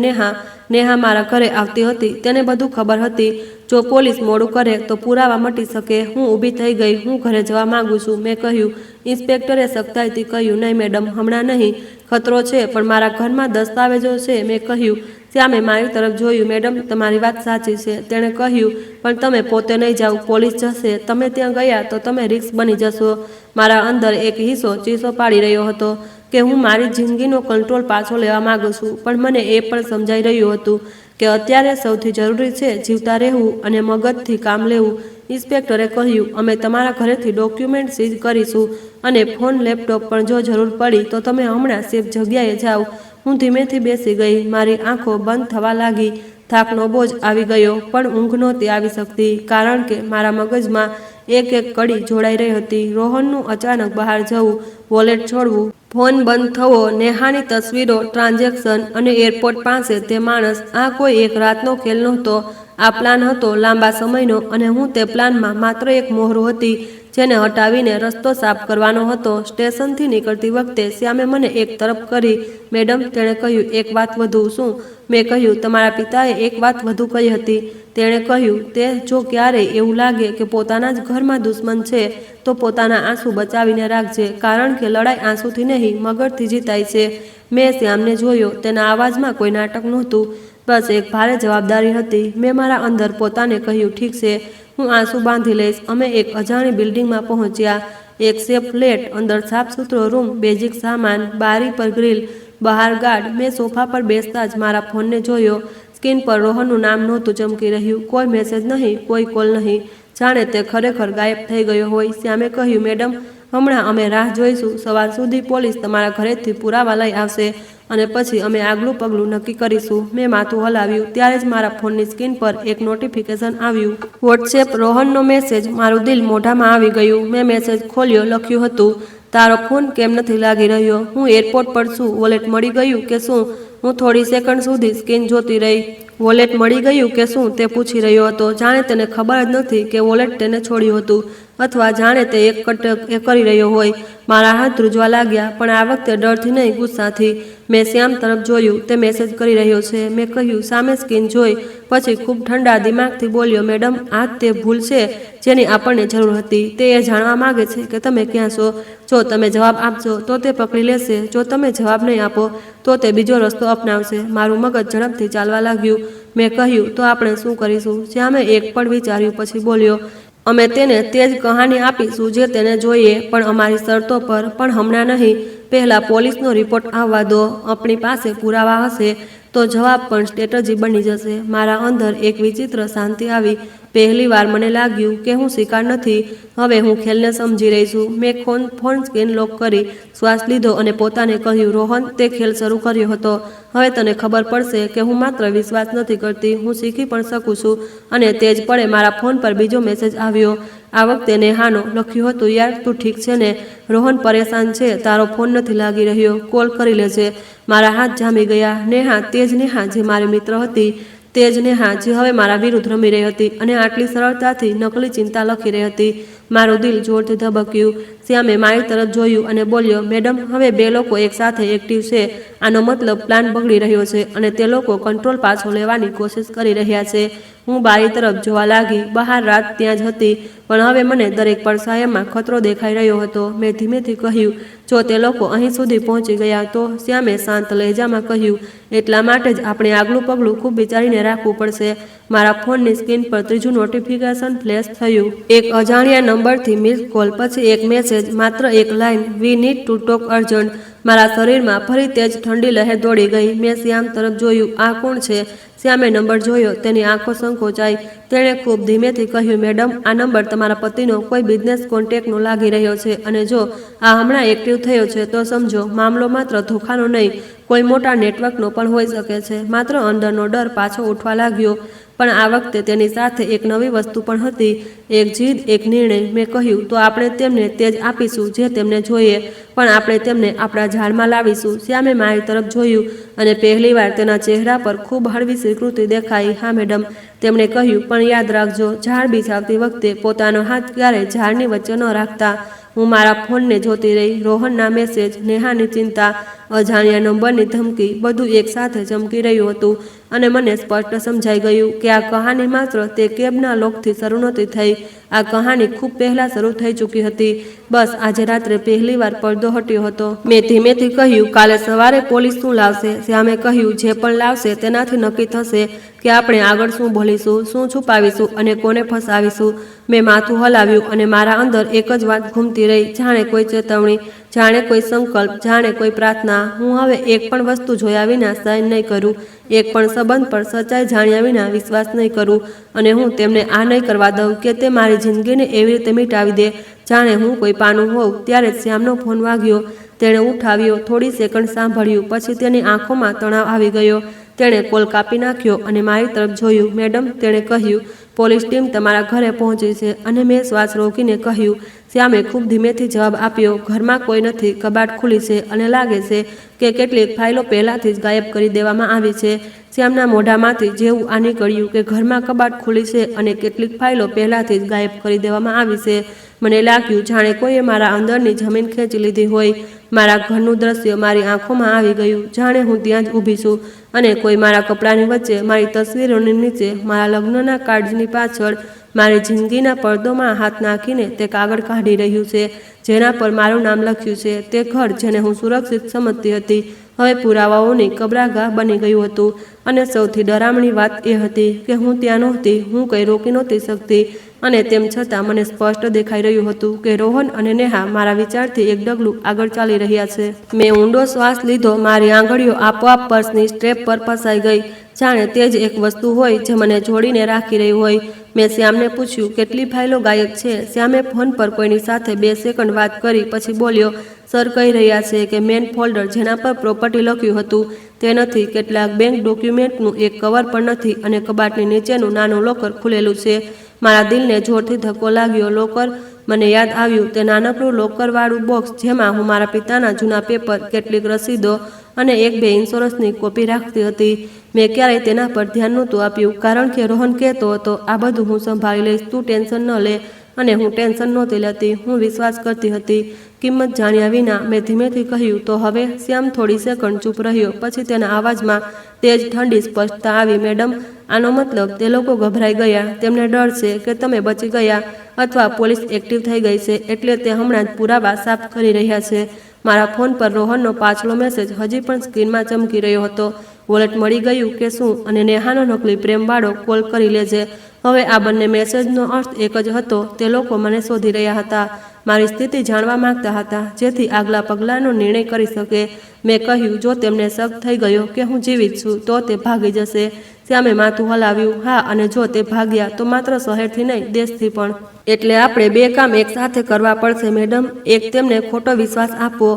નેહા મારા ઘરે આવતી હતી. તેને બધું ખબર હતી. જો પોલીસ મોડું કરે તો પુરાવા મટી શકે. હું ઊભી થઈ ગઈ. હું ઘરે જવા માંગુ છું, મેં કહ્યું. ઇન્સ્પેક્ટરે સખ્તાઈથી કહ્યું, નહીં મેડમ, હમણાં નહીં. ખતરો છે, પણ મારા ઘરમાં દસ્તાવેજો છે, મેં કહ્યું. શ્યામે મારી તરફ જોયું. મેડમ, તમારી વાત સાચી છે, તેણે કહ્યું, પણ તમે પોતે નહીં જાઓ, પોલીસ જશે. તમે ત્યાં ગયા તો તમે રિસ્ક બની જશો. મારા અંદર એક હિસ્સો ચીસો પાડી રહ્યો હતો કે હું મારી જિંદગીનો કંટ્રોલ પાછો લેવા માંગુ છું, પણ મને એ પણ સમજાઈ રહ્યું હતું કે અત્યારે સૌથી જરૂરી છે જીવતા રહેવું અને મગજથી કામ લેવું. ઇન્સ્પેક્ટરે કહ્યું, અમે તમારા ઘરેથી ડોક્યુમેન્ટ સીઝ કરીશું અને ફોન, લેપટોપ પણ. જો જરૂર પડી તો તમે હમણાં સેફ જગ્યાએ જાઓ. હું ધીમેથી બેસી ગઈ. મારી આંખો બંધ થવા લાગી. થાકનો બોજ આવી ગયો, પણ ઊંઘ નહોતી આવી શકતી, કારણ કે મારા મગજમાં એક એક કડી જોડાઈ રહી હતી. રોહનનું અચાનક બહાર જવું, વોલેટ છોડવું, ફોન બંધ થવો, નેહાની તસવીરો, ટ્રાન્ઝેક્શન અને એરપોર્ટ પાસે તે માણસ. આ કોઈ એક રાતનો ખેલ નહોતો. આ પ્લાન હતો, લાંબા સમયનો, અને હું તે પ્લાનમાં માત્ર એક મોહરો હતી જેને હટાવીને રસ્તો સાફ કરવાનો હતો. સ્ટેશનથી નીકળતી વખતે શ્યામે મને એક તરફ કરી. મેડમ, તેણે કહ્યું, એક વાત વધુ. શું? મેં કહ્યું, તમારા પિતાએ એક વાત વધુ કહી હતી. તેણે કહ્યું, તે જો ક્યારેય એવું લાગે કે પોતાના જ ઘરમાં દુશ્મન છે તો પોતાના આંસુ બચાવીને રાખજે, કારણ કે લડાઈ આંસુથી નહીં, મગજથી જીતાય છે. મેં શ્યામને જોયો. તેના અવાજમાં કોઈ નાટક નહોતું, બસ એક ભારે જવાબદારી હતી. મેં મારા અંદર પોતાને કહ્યું, ઠીક છે, હું આંસુ બાંધી લઈશ. અમે એક અજાણી બિલ્ડિંગમાં પહોંચ્યા. એક સેફ ફ્લેટ, અંદર સાફ સુથરો રૂમ, બેઝિક સામાન, બારી પર ગ્રીલ, બહાર ગાર્ડ. મેં સોફા પર બેસતા જ મારા ફોનને જોયો. સ્ક્રીન પર રોહનનું નામ નહોતું ચમકી રહ્યું. કોઈ મેસેજ નહીં, કોઈ કોલ નહીં, જાણે તે ખરેખર ગાયબ થઈ ગયો હોય. શ્યામે કહ્યું, મેડમ, હમણાં અમે રાહ જોઈશું. સવાર સુધી પોલીસ તમારા ઘરેથી પુરાવા લઈ આવશે અને પછી અમે આગલું પગલું નક્કી કરીશું. મેં માથું હલાવ્યું. ત્યારે જ મારા ફોનની સ્ક્રીન પર એક નોટિફિકેશન આવ્યું. વોટ્સએપ, રોહનનો મેસેજ. મારું દિલ મોઢામાં આવી ગયું. મેં મેસેજ ખોલ્યો. લખ્યું હતું, તારો ફોન કેમ નથી લાગી રહ્યો? હું એરપોર્ટ પર છું. વોલેટ મળી ગયું કે શું? હું થોડી સેકન્ડ સુધી સ્ક્રીન જોતી રહી. વોલેટ મળી ગયું કે શું તે પૂછી રહ્યો હતો, જાણે તેને ખબર જ નથી કે વોલેટ તેને છોડ્યું હતું, અથવા જાણે તે એક કટક કરી રહ્યો હોય. મારા હાથ ધ્રુજવા લાગ્યા, પણ આ વખતે ડરથી નહીં, ગુસ્સાથી. મેં શ્યામ તરફ જોયું. તે મેસેજ કરી રહ્યો છે. મેં કહ્યું, સામે સ્ક્રીન જોઈ પછી ખૂબ ઠંડા દિમાગથી બોલ્યો, મેડમ, આ તે ભૂલ છે જેની આપણને જરૂર હતી. તે એ જાણવા માંગે છે કે તમે ક્યાં છો. જો તમે જવાબ આપશો તો તે પકડી લેશે. જો તમે જવાબ નહીં આપો તો તે બીજો રસ્તો અપનાવશે. મારું મગજ ઝડપથી ચાલવા લાગ્યું. મેં કહ્યું, તો આપણે શું કરીશું? શ્યામે એક પળ વિચાર્યું પછી બોલ્યો, અમે તેને તે જ કહાની આપીશું જે તેને જોઈએ, પણ અમારી શરતો પર. પણ હમણાં નહીં. પહેલાં પોલીસનો રિપોર્ટ આવવા દો. આપણી પાસે પુરાવા હશે તો જવાબ પણ સ્ટ્રેટેજી બની જશે. મારા અંદર એક વિચિત્ર શાંતિ આવી. પહેલીવાર મને લાગ્યું કે હું શિકાર નથી, હવે હું ખેલને સમજી રહી છું. મેં ફોન સ્ક્રીન લોક કરી શ્વાસ લીધો અને પોતાને કહ્યું, રોહન, તે ખેલ શરૂ કર્યો હતો. હવે તને ખબર પડશે કે હું માત્ર વિશ્વાસ નથી કરતી, હું શીખી પણ શકું છું. અને તે જ પળે મારા ફોન પર બીજો મેસેજ આવ્યો. આ વખતે નેહાનો. લખ્યું હતું, યાર તું ઠીક છે ને? રોહન પરેશાન છે, તારો ફોન નથી લાગી રહ્યો, કોલ કરી લેજે. મારા હાથ જામી ગયા. નેહા, તે જ નેહા જે મારી મિત્ર હતી, તે જ નેહા જે હવે મારા વિરુદ્ધ રમી રહી હતી અને આટલી સરળતાથી નકલી ચિંતા લખી રહી હતી. મારું દિલ જોરથી ધબક્યું. શ્યામે મારી તરફ જોયું અને બોલ્યો, મેડમ, હવે 2 લોકો એકસાથે એક્ટિવ છે. આનો મતલબ પ્લાન બગડી રહ્યો છે અને તે લોકો કંટ્રોલ પાછો લેવાની કોશિશ કરી રહ્યા છે. હું બારી તરફ જોવા લાગી. બહાર રાત ત્યાં જ હતી, પણ હવે મને દરેક પડછાયામાં ખતરો દેખાઈ રહ્યો હતો. મેં ધીમેથી કહ્યું, જો તે લોકો અહીં સુધી પહોંચી ગયા તો? શ્યામે શાંત લહેજામાં કહ્યું, એટલા માટે જ આપણે આગલું પગલું ખૂબ વિચારીને રાખવું પડશે. મારા ફોનની સ્ક્રીન પર ત્રીજું નોટિફિકેશન ફ્લેશ થયું. એક અજાણ્યા નંબરથી મિસ કોલ, પછી એક મેસેજ, માત્ર એક line, we need to talk urgent. મારા શરીરમાં ફરી તેજ ઠંડી લહેર દોડી ગઈ. મેં શ્યામ તરફ જોયું. આ કોણ છે? શ્યામે નંબર જોયો. તેની આંખો સંકોચાઈ. તેણે ખૂબ ધીમેથી કહ્યું, મેડમ, આ નંબર તમારા પતિનો કોઈ બિઝનેસ કોન્ટેક્ટનો લાગી રહ્યો છે અને જો આ હમણાં એક્ટિવ થયો છે તો સમજો મામલો માત્ર ધોખાનો નહીં, કોઈ મોટા નેટવર્કનો પણ હોઈ શકે છે. માત્ર અંદરનો ડર પાછો ઉઠવા લાગ્યો. પણ આ વખતે તેની સાથે એક નવી વસ્તુ પણ હતી, એક જીદ, એક નિર્ણય. મેં કહ્યું, તો આપણે તેમને તે જ આપીશું જે તેમને જોઈએ, પણ આપણે તેમને આપણા ઝાડમાં લાવીશું. શ્યામે મારી તરફ જોયું અને પહેલીવાર તેના ચહેરા પર ખૂબ હળવી સ્વીકૃતિ દેખાઈ. હા મેડમ, તેમણે કહ્યું, પણ યાદ રાખજો, ઝાડ બિછાવતી વખતે પોતાનો હાથ ક્યારેય ઝાડની વચ્ચે ન રાખતા. હું મારા ફોનને જોતી રહી. રોહનના મેસેજ, નેહાની ચિંતા, અજાણ્યા નંબરની ધમકી, બધું એકસાથે ચમકી રહ્યું હતું અને મને સ્પષ્ટ સમજાઈ ગયું કે આ કહાની માત્ર તે કેબના લોકથી શરૂ નહોતી થઈ. આ કહાની ખૂબ પહેલાં શરૂ થઈ ચૂકી હતી. બસ આજે રાત્રે પહેલીવાર પડદો હટ્યો હતો. મેં ધીમેથી કહ્યું, કાલે સવારે પોલીસ શું લાવશે? શ્યામે કહ્યું, જે પણ લાવશે તેનાથી નક્કી થશે કે આપણે આગળ શું બોલીશું, શું છુપાવીશું અને કોને ફસાવીશું. મેં માથું હલાવ્યું અને મારા અંદર એક જ વાત ઘૂમતી રહી, જાણે કોઈ ચેતવણી, જાણે કોઈ સંકલ્પ, જાણે કોઈ પ્રાર્થના. હું હવે એક પણ વસ્તુ જોયા વિના સાઇન નહીં કરું, એક પણ સંબંધ પર સચ્ચાઈ જાણ્યા વિના વિશ્વાસ નહીં કરું, અને હું તેમને આ નહીં કરવા દઉં કે તે મારી જિંદગીને એવી રીતે મિટાવી દે જાણે હું કોઈ પાનું હોઉં. ત્યારે જ શ્યામનો ફોન વાગ્યો. તેણે ઉઠાવ્યો. થોડી સેકન્ડ સાંભળ્યું, પછી તેની આંખોમાં તણાવ આવી ગયો. તેણે કોલ કાપી નાખ્યો અને મારી તરફ જોયું. મેડમ, તેણે કહ્યું, પોલીસ ટીમ તમારા ઘરે પહોંચી છે. અને મેં શ્વાસ રોકીને કહ્યું. શ્યામે ખૂબ ધીમેથી જવાબ આપ્યો, ઘરમાં કોઈ નથી, કબાટ ખુલ્લી છે અને લાગે છે કે કેટલીક ફાઇલો પહેલાંથી જ ગાયબ કરી દેવામાં આવી છે. શ્યામના મોઢામાંથી જેવું આ નીકળ્યું કે ઘરમાં કબાટ ખુલ્લી છે અને કેટલીક ફાઇલો પહેલાંથી જ ગાયબ કરી દેવામાં આવી છે. મને લાગ્યું જાણે કોઈએ મારા અંદરની જમીન ખેંચી લીધી હોય. મારા ઘરનું દ્રશ્ય મારી આંખોમાં આવી ગયું, જાણે હું ત્યાં જ ઊભી છું અને કોઈ મારા કપડાની વચ્ચે, મારી તસવીરોની નીચે, મારા લગ્નના કાર્ડ્સની પાછળ, મારી જિંદગીના પડદોમાં હાથ નાખીને તે કાગળ કાઢી રહ્યું છે જેના પર મારું નામ લખ્યું છે. તે ઘર જેને હું સુરક્ષિત સમજતી હતી હવે પુરાવાઓની કબરાગાહ બની ગયું હતું. અને સૌથી ડરામણી વાત એ હતી કે હું ત્યાં નહોતી, હું કંઈ રોકી નહોતી શકતી. અને તેમ છતાં મને સ્પષ્ટ દેખાઈ રહ્યું હતું કે રોહન અને નેહા મારા વિચારથી એક ડગલું આગળ ચાલી રહ્યા છે. મેં ઊંડો શ્વાસ લીધો. મારી આંગળીઓ આપોઆપ પર્સની સ્ટ્રેપ પર ફસાઈ ગઈ, જાણે તે જ એક વસ્તુ હોય જે મને જોડીને રાખી રહી હોય. મેં શ્યામને પૂછ્યું, કેટલી ફાઇલો ગાયબ છે? શ્યામે ફોન પર કોઈની સાથે 2 સેકન્ડ વાત કરી, પછી બોલ્યો, સર કહી રહ્યા છે કે મેન ફોલ્ડર જેના પર પ્રોપર્ટી લખ્યું હતું તે નથી, કેટલાક બેંક ડોક્યુમેન્ટનું એક કવર પણ નથી અને કબાટની નીચેનું નાનું લોકર ખુલેલું છે. મારા દિલને જોરથી ધક્કો લાગ્યો. લોકર? મને યાદ આવ્યું તે નાનકડું લોકરવાળું બોક્સ જેમાં હું મારા પિતાના જૂના પેપર, કેટલીક રસીદો અને 1-2 ઇન્સ્યોરન્સની કોપી રાખતી હતી. મેં ક્યારેય તેના પર ધ્યાન નહોતું આપ્યું કારણ કે રોહન કહેતો હતો, આ બધું હું સંભાળી લઈશ, તું ટેન્શન ન લે. અને હું ટેન્શન નહોતી લેતી, હું વિશ્વાસ કરતી હતી. કિંમત જાણ્યા વિના મેં ધીમેથી કહ્યું, તો હવે? શ્યામ થોડી સેકન્ડ ચૂપ રહ્યો, પછી તેના અવાજમાં તેજ ઠંડી સ્પષ્ટતા આવી. મેડમ, આનો મતલબ તે લોકો ગભરાઈ ગયા, તેમને ડર છે કે તમે બચી ગયા અથવા પોલીસ એક્ટિવ થઈ ગઈ છે, એટલે તે હમણાં જ પુરાવા સાફ કરી રહ્યા છે. મારા ફોન પર રોહનનો પાછલો મેસેજ હજી પણ સ્ક્રીનમાં ચમકી રહ્યો હતો. વોલેટ મળી ગયું કે શું? અને નેહાનો નકલી પ્રેમવાળો કોલ કરી લેજે. હવે આ બંને મેસેજનો અર્થ એક જ હતો, તે લોકો મને શોધી રહ્યા હતા, મારી સ્થિતિ જાણવા માંગતા હતા જેથી આગલા પગલાંનો નિર્ણય કરી શકે. મેં કહ્યું, જો તેમને શક થઈ ગયો કે હું જીવિત છું તો તે ભાગી જશે. શ્યામે માથું હલાવ્યું. હા, અને જો તે ભાગ્યા તો માત્ર શહેરથી નહીં, દેશથી પણ. એટલે આપણે 2 કામ એક સાથે કરવા પડશે મેડમ. એક, તેમને ખોટો વિશ્વાસ આપવો.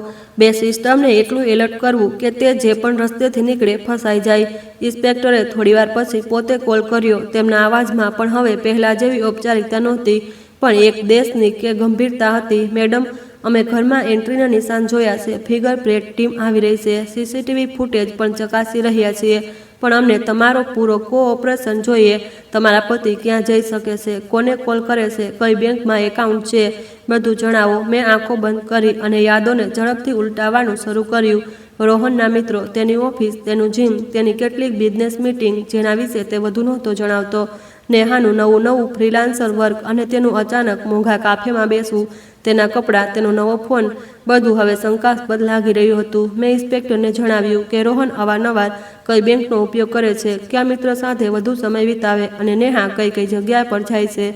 2, સિસ્ટમને એટલું એલર્ટ કરવું કે તે જે પણ રસ્તેથી નીકળે ફસાઈ જાય. ઇન્સ્પેક્ટરે થોડીવાર પછી પોતે કોલ કર્યો. તેમના અવાજમાં પણ હવે પહેલા જેવી ઔપચારિકતા નહોતી, પણ એક દેશની કે ગંભીરતા હતી. મેડમ, અમે ઘરમાં એન્ટ્રીના નિશાન જોયા છે. ફિંગર પ્રિન્ટ ટીમ આવી રહી છે. સીસીટીવી ફૂટેજ પણ ચકાસી રહ્યા છીએ. પણ અમને તમારો પૂરો કોઓપરેશન જોઈએ. તમારા પતિ ક્યાં જઈ શકે છે, કોને કોલ કરે છે, કઈ બેંકમાં એકાઉન્ટ છે, બધું જણાવો. મેં આંખો બંધ કરી અને યાદોને ઝડપથી ઉલટાવવાનું શરૂ કર્યું. રોહનના મિત્રો, તેની ઓફિસ, તેનું જીમ, તેની કેટલીક બિઝનેસ મીટિંગ જેના વિશે તે વધુ નહોતો જણાવતો. નેહાનું નવું ફ્રીલાન્સર વર્ક અને તેનું અચાનક મોંઘા કાફેમાં બેસવું, તેના કપડાં, તેનો નવો ફોન, બધું હવે શંકાસ્પદ લાગી રહ્યું હતું. મેં ઇન્સ્પેક્ટરને જણાવ્યું કે રોહન અવારનવાર કઈ બેંકનો ઉપયોગ કરે છે, કયા મિત્ર સાથે વધુ સમય વિતાવે અને નેહા કઈ કઈ જગ્યા પર જાય છે.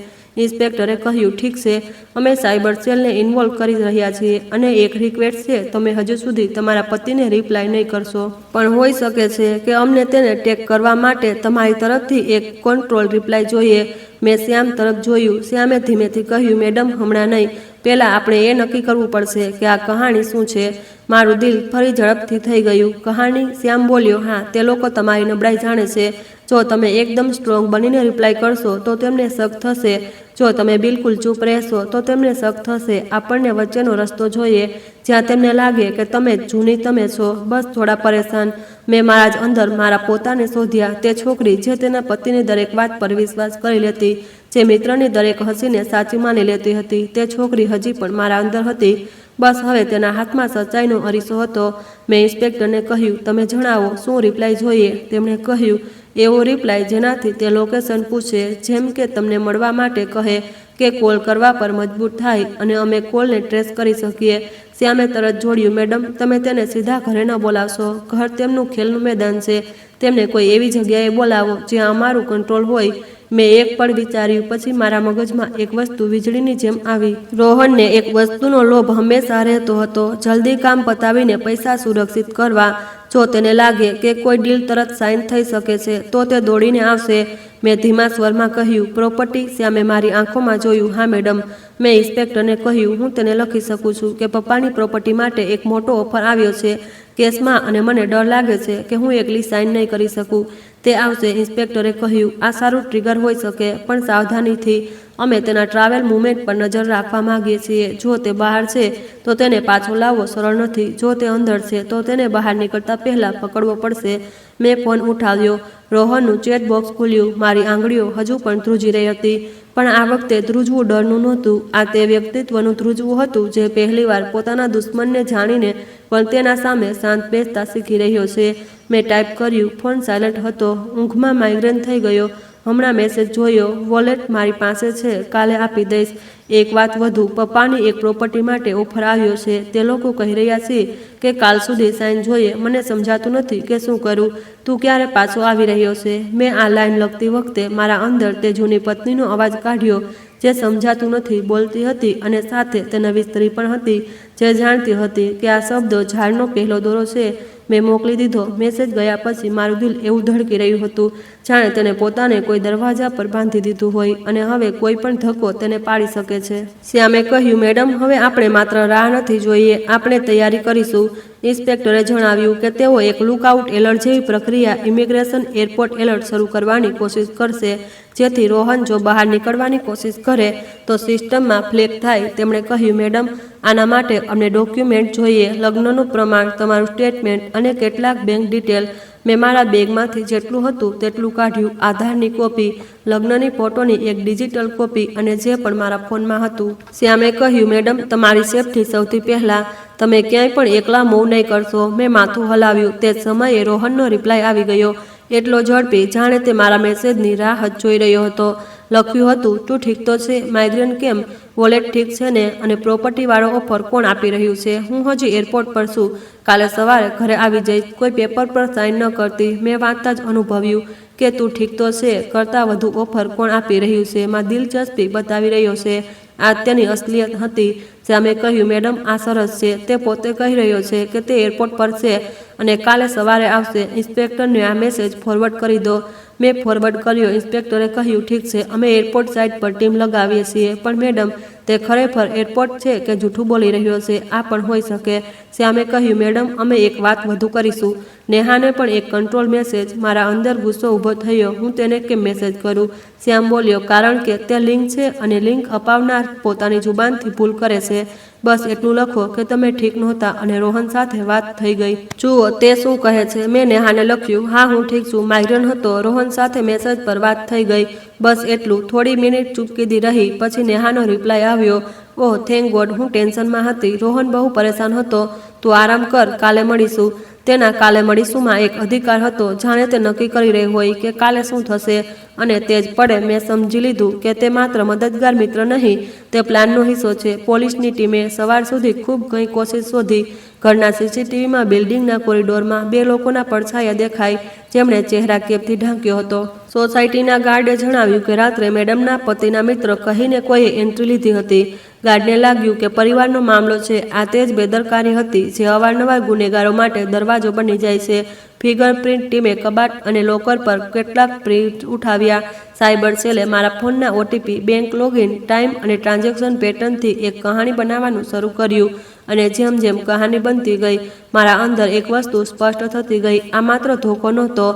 ઇન્સ્પેક્ટરે કહ્યું, ઠીક છે, અમે સાયબર સેલને ઇન્વોલ્વ કરી રહ્યા છીએ અને એક રિક્વેસ્ટ છે, તમે હજુ સુધી તમારા પતિને રિપ્લાય નહીં કરશો. પણ હોઈ શકે છે કે અમને તેને ટેગ કરવા માટે તમારી તરફથી એક કંટ્રોલ રિપ્લાય જોઈએ. મેં શ્યામ તરફ જોયું. શ્યામે ધીમેથી કહ્યું, મેડમ, હમણાં નહીં. પહેલાં આપણે એ નક્કી કરવું પડશે કે આ કહાણી શું છે. મારું દિલ ફરી ઝડપથી થઈ ગયું. કહાણી? શ્યામ બોલ્યો. હા, તે લોકો તમારી નબળાઈ જાણે છે. જો તમે એકદમ સ્ટ્રોંગ બનીને રિપ્લાય કરશો તો તેમને શક થશે. જો તમે બિલકુલ ચૂપ રહેશો તો તેમને શક થશે. આપણને વચ્ચેનો રસ્તો જોઈએ, જ્યાં તેમને લાગે કે તમે જૂની તમે છો, બસ થોડા પરેશાન. મેં મારા જ અંદર મારા પોતાને શોધ્યા. તે છોકરી જે તેના પતિની દરેક વાત પર વિશ્વાસ કરી લેતી, જે મિત્રની દરેક હસીને સાચી માની લેતી હતી, તે છોકરી હજી પણ મારા અંદર હતી. બસ હવે તેના હાથમાં સચ્ચાઈનો અરીસો હતો. મેં ઇન્સ્પેક્ટરને કહ્યું, તમે જણાવો, શું રિપ્લાય જોઈએ? તેમણે કહ્યું, એવો રિપ્લાય જેનાથી તે લોકેશન પૂછે, જેમ કે તમને મળવા માટે કહે કે કોલ કરવા પર મજબૂર થાય અને અમે કોલને ટ્રેસ કરી શકીએ. શ્યામે તરત જોડ્યું, મેડમ, તમે તેને સીધા ઘરે ન બોલાવશો. ઘર તેમનું ખેલનું મેદાન છે. તેમને કોઈ એવી જગ્યાએ બોલાવો જ્યાં અમારું કંટ્રોલ હોય. મેં એક પળ વિચાર્યું. પછી મારા મગજમાં એક વસ્તુ વીજળીની જેમ આવી. રોહનને એક વસ્તુનો લોભ હંમેશા રહેતો હતો, જલ્દી કામ પતાવીને પૈસા સુરક્ષિત કરવા. જો તેને લાગે કે કોઈ ડીલ તરત સાઇન થઈ શકે છે તો તે દોડીને આવશે. મેં ધીમા સ્વરમાં કહ્યું, પ્રોપર્ટી? શ્યામે મારી આંખોમાં જોયું. હા મેડમ. મેં ઇન્સ્પેક્ટરને કહ્યું, હું તેને લખી શકું છું કે પપ્પાની પ્રોપર્ટી માટે એક મોટો ઓફર આવ્યો છે કેસમાં, અને મને ડર લાગે છે કે હું એકલી સાઇન નહીં કરી શકું. તે આવશે. ઇન્સ્પેક્ટરે કહ્યું, આ સારું ટ્રિગર હોઈ શકે, પણ સાવધાનીથી. અમે તેના ટ્રાવેલ મૂવમેન્ટ પર નજર રાખવા માંગીએ છીએ. જો તે બહાર છે તો તેને પાછો લાવવો સરળ નથી. જો તે અંદર છે તો તેને બહાર નીકળતા પહેલા પકડવો પડશે. મેં ફોન ઉઠાવ્યો. રોહનનું ચેટ બોક્સ ખુલ્યું. મારી આંગળીઓ હજુ પણ ધ્રુજી રહી હતી, પણ આ વખતે ધ્રુજવું ડરનું નહોતું. આ તે વ્યક્તિત્વનું ધ્રુજવું હતું જે પહેલીવાર પોતાના દુશ્મનને જાણીને પણ તેના સામે શાંત બેસતા શીખી રહ્યો છે. મેં ટાઈપ કર્યું. ફોન સાયલન્ટ હતો. ઊંઘમાં માઇગ્રેન થઈ ગયો. હમણાં મેસેજ જોયો. વોલેટ મારી પાસે છે, કાલે આપી દઈશ. એક વાત વધુ, પપ્પાની એક પ્રોપર્ટી માટે ઓફર આવ્યો છે. તે લોકો કહી રહ્યા છે કે કાલ સુધી સાઇન જોઈએ. મને સમજાતું નથી કે શું કરું. તું ક્યારે પાછો આવી રહ્યો છે? મેં આ લાઈન લખતી વખતે મારા અંદર તે જૂની પત્નીનો અવાજ કાઢ્યો જે સમજાતું નથી બોલતી હતી, અને સાથે તે નવી સ્ત્રી પણ હતી જે જાણતી હતી કે આ શબ્દો ઝાડનો પહેલો દોરો છે. મેં મોકલી દીધો. મેસેજ ગયા પછી મારું દિલ એવું ધડકી રહ્યું હતું જાણે તેને પોતાને કોઈ દરવાજા પર બાંધી દીધું હોય અને હવે કોઈ પણ ધક્કો તેને પાડી શકે છે. શ્યામે કહ્યું, મેડમ, હવે આપણે માત્ર રાહ નથી જોઈએ, આપણે તૈયારી કરીશું. ઇન્સ્પેક્ટરે જણાવ્યું કે તેઓ એક લુકઆઉટ એલર્ટ જેવી પ્રક્રિયા, ઇમિગ્રેશન એરપોર્ટ એલર્ટ શરૂ કરવાની કોશિશ કરશે, જેથી રોહન જો બહાર નીકળવાની કોશિશ કરે તો સિસ્ટમમાં ફ્લેગ થાય. તેમણે કહ્યું, મેડમ, આના માટે અમને ડોક્યુમેન્ટ જોઈએ, લગ્નનું પ્રમાણ, તમારું સ્ટેટમેન્ટ અને કેટલાક બેંક ડિટેલ. મેં મારા બેગમાંથી જેટલું હતું તેટલું કાઢ્યું. આધારની કોપી, લગ્નની ફોટોની એક ડિજિટલ કોપી અને જે પણ મારા ફોનમાં હતું. શ્યામે કહ્યું, મેડમ, તમારી સેફટી સૌથી પહેલાં. તમે ક્યાંય પણ એકલા મૂવ નહીં કરશો. મેં માથું હલાવ્યું. તે જ સમયે રોહનનો રિપ્લાય આવી ગયો, એટલો ઝડપી જાણે તે મારા મેસેજની રાહ જ જોઈ રહ્યો હતો. લખ્યું હતું, તું ઠીક તો છે? માઇગ્રેન કેમ? વોલેટ ઠીક છે ને? અને પ્રોપર્ટીવાળો ઓફર કોણ આપી રહ્યું છે? હું હજી એરપોર્ટ પર છું. કાલે સવારે ઘરે આવી જઈશ. કોઈ પેપર પર સાઇન ન કરતી. મેં વાંચતા જ અનુભવ્યું કે તું ઠીક તો છે કરતાં વધુ ઓફર કોણ આપી રહ્યું છે માં દિલચસ્પી બતાવી રહ્યો છે. આ તેની અસલિયત હતી. શ્યામે કહ્યું, મેડમ આ સરસ છે. તે પોતે કહી રહ્યો છે કે તે એરપોર્ટ પર છે અને કાલે સવારે આવશે. ઇન્સ્પેક્ટરને આ મેસેજ ફોરવર્ડ કરી દો. મેં ફોરવર્ડ કર્યો. ઇન્સ્પેક્ટરે કહ્યું, ઠીક છે, અમે એરપોર્ટ સાઇટ પર ટીમ લગાવીએ છીએ. પણ મેડમ, તે ખરેખર એરપોર્ટ છે કે જૂઠું બોલી રહ્યો છે? આ પણ હોઈ શકે. શ્યામે કહ્યું, મેડમ, અમે એક વાત વધુ કરીશું. નેહાને પણ એક કંટ્રોલ મેસેજ. મારા અંદર ગુસ્સો ઊભો થયો. હું તેને કેમ મેસેજ કરું? શ્યામ બોલ્યો, કારણ કે તે લિંક છે અને લિંક અપાવનાર પોતાની જુબાનથી ભૂલ કરે છે. બસ એટલું લખો કે તમે ઠીક નહોતા અને રોહન સાથે વાત થઈ ગઈ. જુઓ તે શું કહે છે. મેં નેહાને લખ્યું, હા હું ઠીક છું, માઇગ્રેન હતો, રોહન સાથે મેસેજ પર વાત થઈ ગઈ. બસ એટલું. થોડી મિનિટ ચૂપકીદી રહી. પછી નેહાનો રિપ્લાય આવ્યો, ઓહ થેન્ક ગોડ, હું ટેન્શનમાં હતી. રોહન બહુ પરેશાન હતો. તું આરામ કર, કાલે મળીશું. તેના કાલે મળીશુંમાં એક અધિકાર હતો, જાણે તે નક્કી કરી રહી હોય કે કાલે શું થશે. અને તે જ પડે મેં સમજી લીધું કે તે માત્ર મદદગાર મિત્ર નહીં, તે પ્લાનનો હિસ્સો છે. પોલીસની ટીમે સવાર સુધી ખૂબ કંઈ કોશિશ શોધી. ઘરના સીસીટીવીમાં બિલ્ડિંગના કોરિડોરમાં બે લોકોના પડછાયા દેખાય, જેમણે ચહેરા કેપથી ઢાંક્યો હતો. સોસાયટીના ગાર્ડે જણાવ્યું કે રાત્રે મેડમના પતિના મિત્ર કહીને કોઈએ એન્ટ્રી લીધી હતી. ગાર્ડને લાગ્યું કે પરિવારનો મામલો છે. આ તે જ બેદરકારી હતી જે અવારનવાર ગુનેગારો માટે દરવાજો બની જાય છે. ફિંગરપ્રિન્ટ ટીમે કબાટ અને લોકર પર કેટલાક પ્રિન્ટ ઉઠાવ્યા. સાયબર સેલે મારા ફોનના ઓટીપી, બેંક લોગિન ટાઈમ અને ટ્રાન્ઝેક્શન પેટર્નથી એક કહાણી બનાવવાનું શરૂ કર્યું. અને જેમ જેમ કહાની બનતી ગઈ, મારા અંદર એક વસ્તુ સ્પષ્ટ થતી ગઈ. આ માત્ર ધોકો નહોતો,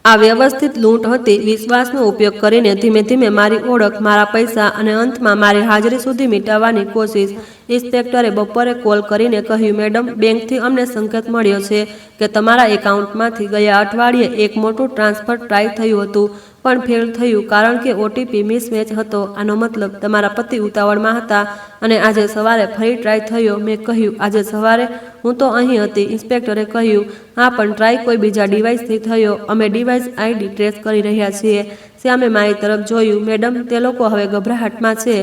આ વ્યવસ્થિત લૂંટ હતી. વિશ્વાસનો ઉપયોગ કરીને ધીમે ધીમે મારી ઓળખ, મારા પૈસા અને અંતમાં મારી હાજરી સુધી મિટાવવાની કોશિશ. ઇન્સ્પેક્ટરે બપોરે કોલ કરીને કહ્યું, મેડમ, બેંકથી અમને સંકેત મળ્યો છે કે તમારા એકાઉન્ટમાંથી ગયા અઠવાડિયે એક મોટું ટ્રાન્સફર ટ્રાય થયું હતું, પણ ફેલ થયું કારણ કે ઓટીપી મિસમેચ હતો. આનો મતલબ તમારા પતિ ઉતાવળમાં હતા અને આજે સવારે ફરી ટ્રાય થયો. મેં કહ્યું, આજે સવારે? હું તો અહીં હતી. ઇન્સ્પેક્ટરે કહ્યું, હા પણ ટ્રાય કોઈ બીજા ડિવાઇસથી થયો. અમે ડિવાઇસ આઈડી ટ્રેસ કરી રહ્યા છીએ. શ્યામે મારી તરફ જોયું, મેડમ, તે લોકો હવે ગભરાહટમાં છે.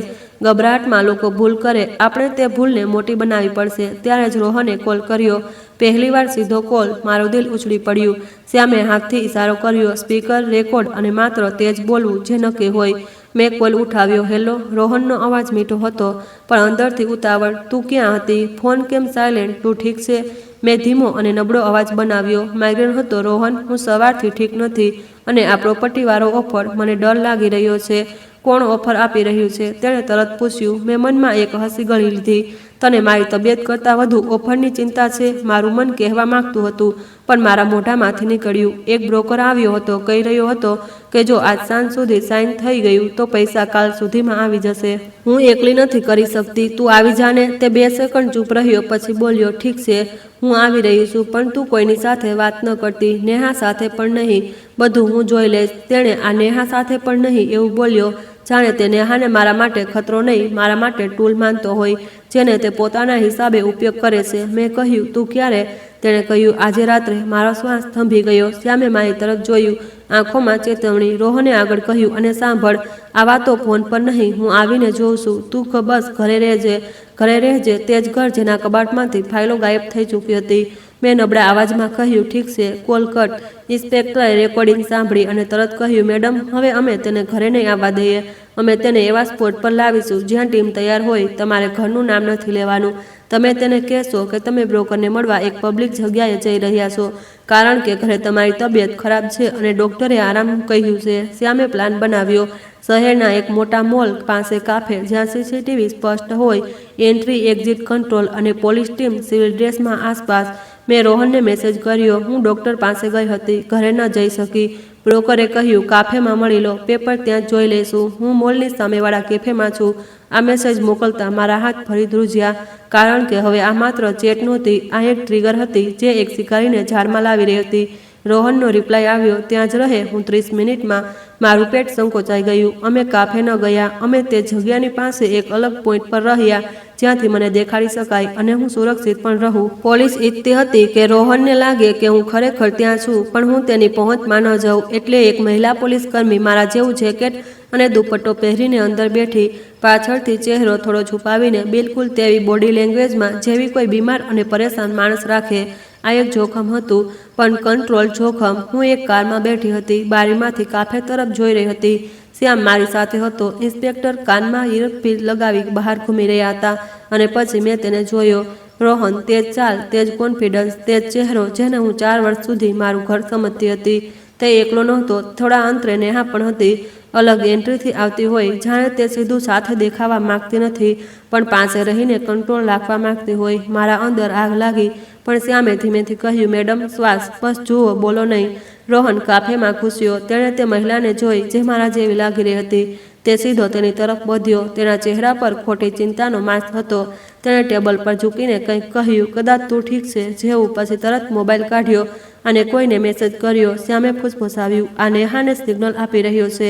ગભરાહટમાં લોકો ભૂલ કરે. આપણે તે ભૂલને મોટી બનાવવી પડશે. ત્યારે જ રોહને કોલ કર્યો. પહેલીવાર સીધો કોલ. મારું દિલ ઉછળી પડ્યું. શ્યામે હાથથી ઇશારો કર્યો, સ્પીકર, રેકોર્ડ અને માત્ર તે જ બોલવું જે નક્કી હોય. મેં કોલ ઉઠાવ્યો. હેલો. રોહનનો અવાજ મીઠો હતો પણ અંદરથી ઉતાવળ. તું ક્યાં હતી? ફોન કેમ સાયલેન્ટ? તું ઠીક છે? મેં ધીમો અને નબળો અવાજ બનાવ્યો. માઇગ્રેન હતો રોહન. હું સવારથી ઠીક નથી અને આ પ્રોપર્ટીવાળો ઓફર, મને ડર લાગી રહ્યો છે. કોણ ઓફર આપી રહ્યું છે? તેણે તરત પૂછ્યું. મેં મનમાં એક હસી ગળી લીધી. તને મારી તબિયત કરતાં વધુ ઓફરની ચિંતા છે? મારું મન કહેવા માંગતું હતું પણ મારા મોઢામાંથી નીકળ્યું. એક બ્રોકર આવ્યો હતો, કહી રહ્યો હતો કે જો આજ સાંજ સુધી સાઇન થઈ ગયું તો પૈસા કાલ સુધીમાં આવી જશે. હું એકલી નથી કરી શકતી, તું આવી જાને. તે 2 સેકન્ડ ચૂપ રહ્યો, પછી બોલ્યો, ઠીક છે, હું આવી રહી છું, પણ તું કોઈની સાથે વાત ન કરતી. નેહા સાથે પણ નહીં. બધું હું જોઈ લઈશ. તેણે આ નેહા સાથે પણ નહીં એવું બોલ્યો, જાણે તે નેહાને મારા માટે ખતરો નહીં, મારા માટે ટૂલ માનતો હોય જેને તે પોતાના હિસાબે ઉપયોગ કરે છે. મેં કહ્યું, તું ક્યારે? તેણે કહ્યું, આજે રાત્રે. મારો શ્વાસ થંભી ગયો. શ્યામે મારી તરફ જોયું, આંખોમાં ચેતવણી. રોહને આગળ કહ્યું, અને સાંભળ, આ વાતો ફોન પર નહીં, હું આવીને જોઉં છું. તું બસ ઘરે રહેજે. ઘરે રહેજે. તે જ ઘર જેના કબાટમાંથી ફાઇલો ગાયબ થઈ ચૂકી હતી. મેં નબળા અવાજમાં કહ્યું, ઠીક છે. Call cut. ઇન્સ્પેક્ટરે રેકોર્ડિંગ સાંભળી અને તરત કહ્યું, મેડમ, હવે અમે તેને ઘરે નહીં આવવા દઈએ. અમે તેને એવા સ્પોટ પર લાવીશું જ્યાં ટીમ તૈયાર હોય. તમારે ઘરનું નામ નથી લેવાનું. તમે તેને કહેશો કે તમે બ્રોકરને મળવા એક પબ્લિક જગ્યાએ જઈ રહ્યા છો કારણ કે ઘરે તમારી તબિયત ખરાબ છે અને ડૉક્ટરે આરામ કહ્યું છે. શ્યામે પ્લાન બનાવ્યો. શહેરના એક મોટા મોલ પાસે કાફે જ્યાં સીસીટીવી સ્પષ્ટ હોય, એન્ટ્રી એક્ઝિટ કંટ્રોલ અને પોલીસ ટીમ સિવિલ ડ્રેસમાં આસપાસ. મેં રોહનને મેસેજ કર્યો. હું ડૉક્ટર પાસે ગઈ હતી, ઘરે ન જઈ શકી. બ્રોકરે કહ્યું, કાફેમાં મળી લો, પેપર ત્યાં જ જોઈ લઈશું. હું મોલની સામેવાળા કેફેમાં છું. આ મેસેજ મોકલતા મારા હાથ ફરી ધ્રુજ્યા કારણ કે હવે આ માત્ર ચેટ નહોતી, આ એક ટ્રિગર હતી જે એક શિકારીને ઝાડમાં લાવી રહી હતી. રોહનનો રિપ્લાય આવ્યો, ત્યાં જ રહે, હું 30 મિનિટમાં. મારું પેટ સંકોચાઈ ગયું. અમે કાફે ન ગયા. અમે તે જગ્યાની પાસે એક અલગ પોઈન્ટ પર રહ્યા જ્યાંથી મને દેખાડી શકાય અને હું સુરક્ષિત પણ રહું. પોલીસ ઈચ્છતી હતી કે રોહનને લાગે કે હું ખરેખર ત્યાં છું, પણ હું તેની પહોંચમાં ન જાઉં. એટલે એક મહિલા પોલીસ કર્મી મારા જેવું જેકેટ અને દુપટ્ટો પહેરીને અંદર બેઠી, પાછળથી ચહેરો થોડો છુપાવીને, બિલકુલ તેવી બોડી લેંગ્વેજમાં જેવી કોઈ બીમાર અને પરેશાન માણસ રાખે. આ એક જોખમ હતું, પણ કંટ્રોલ જોખમ. હું એક કારમાં બેઠી હતી, બારીમાંથી કાફે તરફ જોઈ રહી હતી. શ્યામ મારી સાથે હતો. ઇન્સ્પેક્ટર કાનમાં ઈયરપીસ લગાવી બહાર ઘૂમી રહ્યા હતા અને પછી મેં તેને જોયો. રોહન, તેજ ચાલ, તેજ કોન્ફિડન્સ, તેજ ચહેરો, જેને હું 4 વર્ષ સુધી મારું ઘર સમજતી હતી. તે એકલો નહોતો. થોડા અંતરે નેહા પણ હતી. અલગ એન્ટ્રીથી આવતી હોય, જાણે તે સીધું સાથે દેખાવા માંગતી નથી, પણ પાસે રહીને કંટ્રોલ રાખવા માંગતી હોય. મારા અંદર આગ લાગી, પણ શ્યામે ધીમેથી કહ્યું, મેડમ, શ્વાસ, બસ જુઓ, બોલો નહીં. રોહન કાફેમાં ઘૂસ્યો. તેણે તે મહિલાને જોઈ જે મારા જેવી લાગી રહી હતી. તે સીધો તેની તરફ વધ્યો. તેના ચહેરા પર ખોટી ચિંતાનો માસ્ક હતો. તેણે ટેબલ પર ઝૂકીને કંઈક કહ્યું, કદાચ તું ઠીક છે જેવું. પછી તરત મોબાઈલ કાઢ્યો અને કોઈને મેસેજ કર્યો. શ્યામે ફૂસફૂસાવ્યું, આ નેહાને સિગ્નલ આપી રહ્યો છે.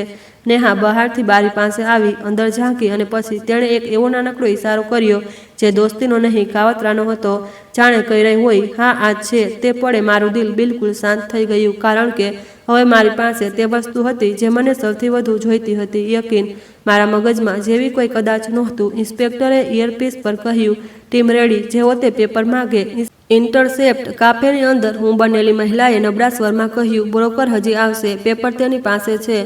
નેહા બહારથી બારી પાસે આવી, અંદર ઝાંકી અને પછી તેણે એક એવો નાનકડો ઇશારો કર્યો જે દોસ્તીનો નહીં, કાવતરાનો હતો. જાણે કહી રહી હોય, હા આ જ છે. તે પળે મારું દિલ બિલકુલ શાંત થઈ ગયું, કારણ કે હવે મારી પાસે તે વસ્તુ હતી જે મને સૌથી વધુ જોઈતી હતી, યકીન. મારા મગજમાં જેવી કોઈ કદાચ નહોતું. ઇન્સ્પેક્ટરે ઇયરપીસ પર કહ્યું, ટીમ રેડી. જેવો તે પેપર માગે. ઇન્ટરસેપ્ટ. કાફેની અંદર હું બનેલી મહિલાએ નબળા સ્વરમાં કહ્યું, બ્રોકર હજી આવશે, પેપર તેની પાસે છે.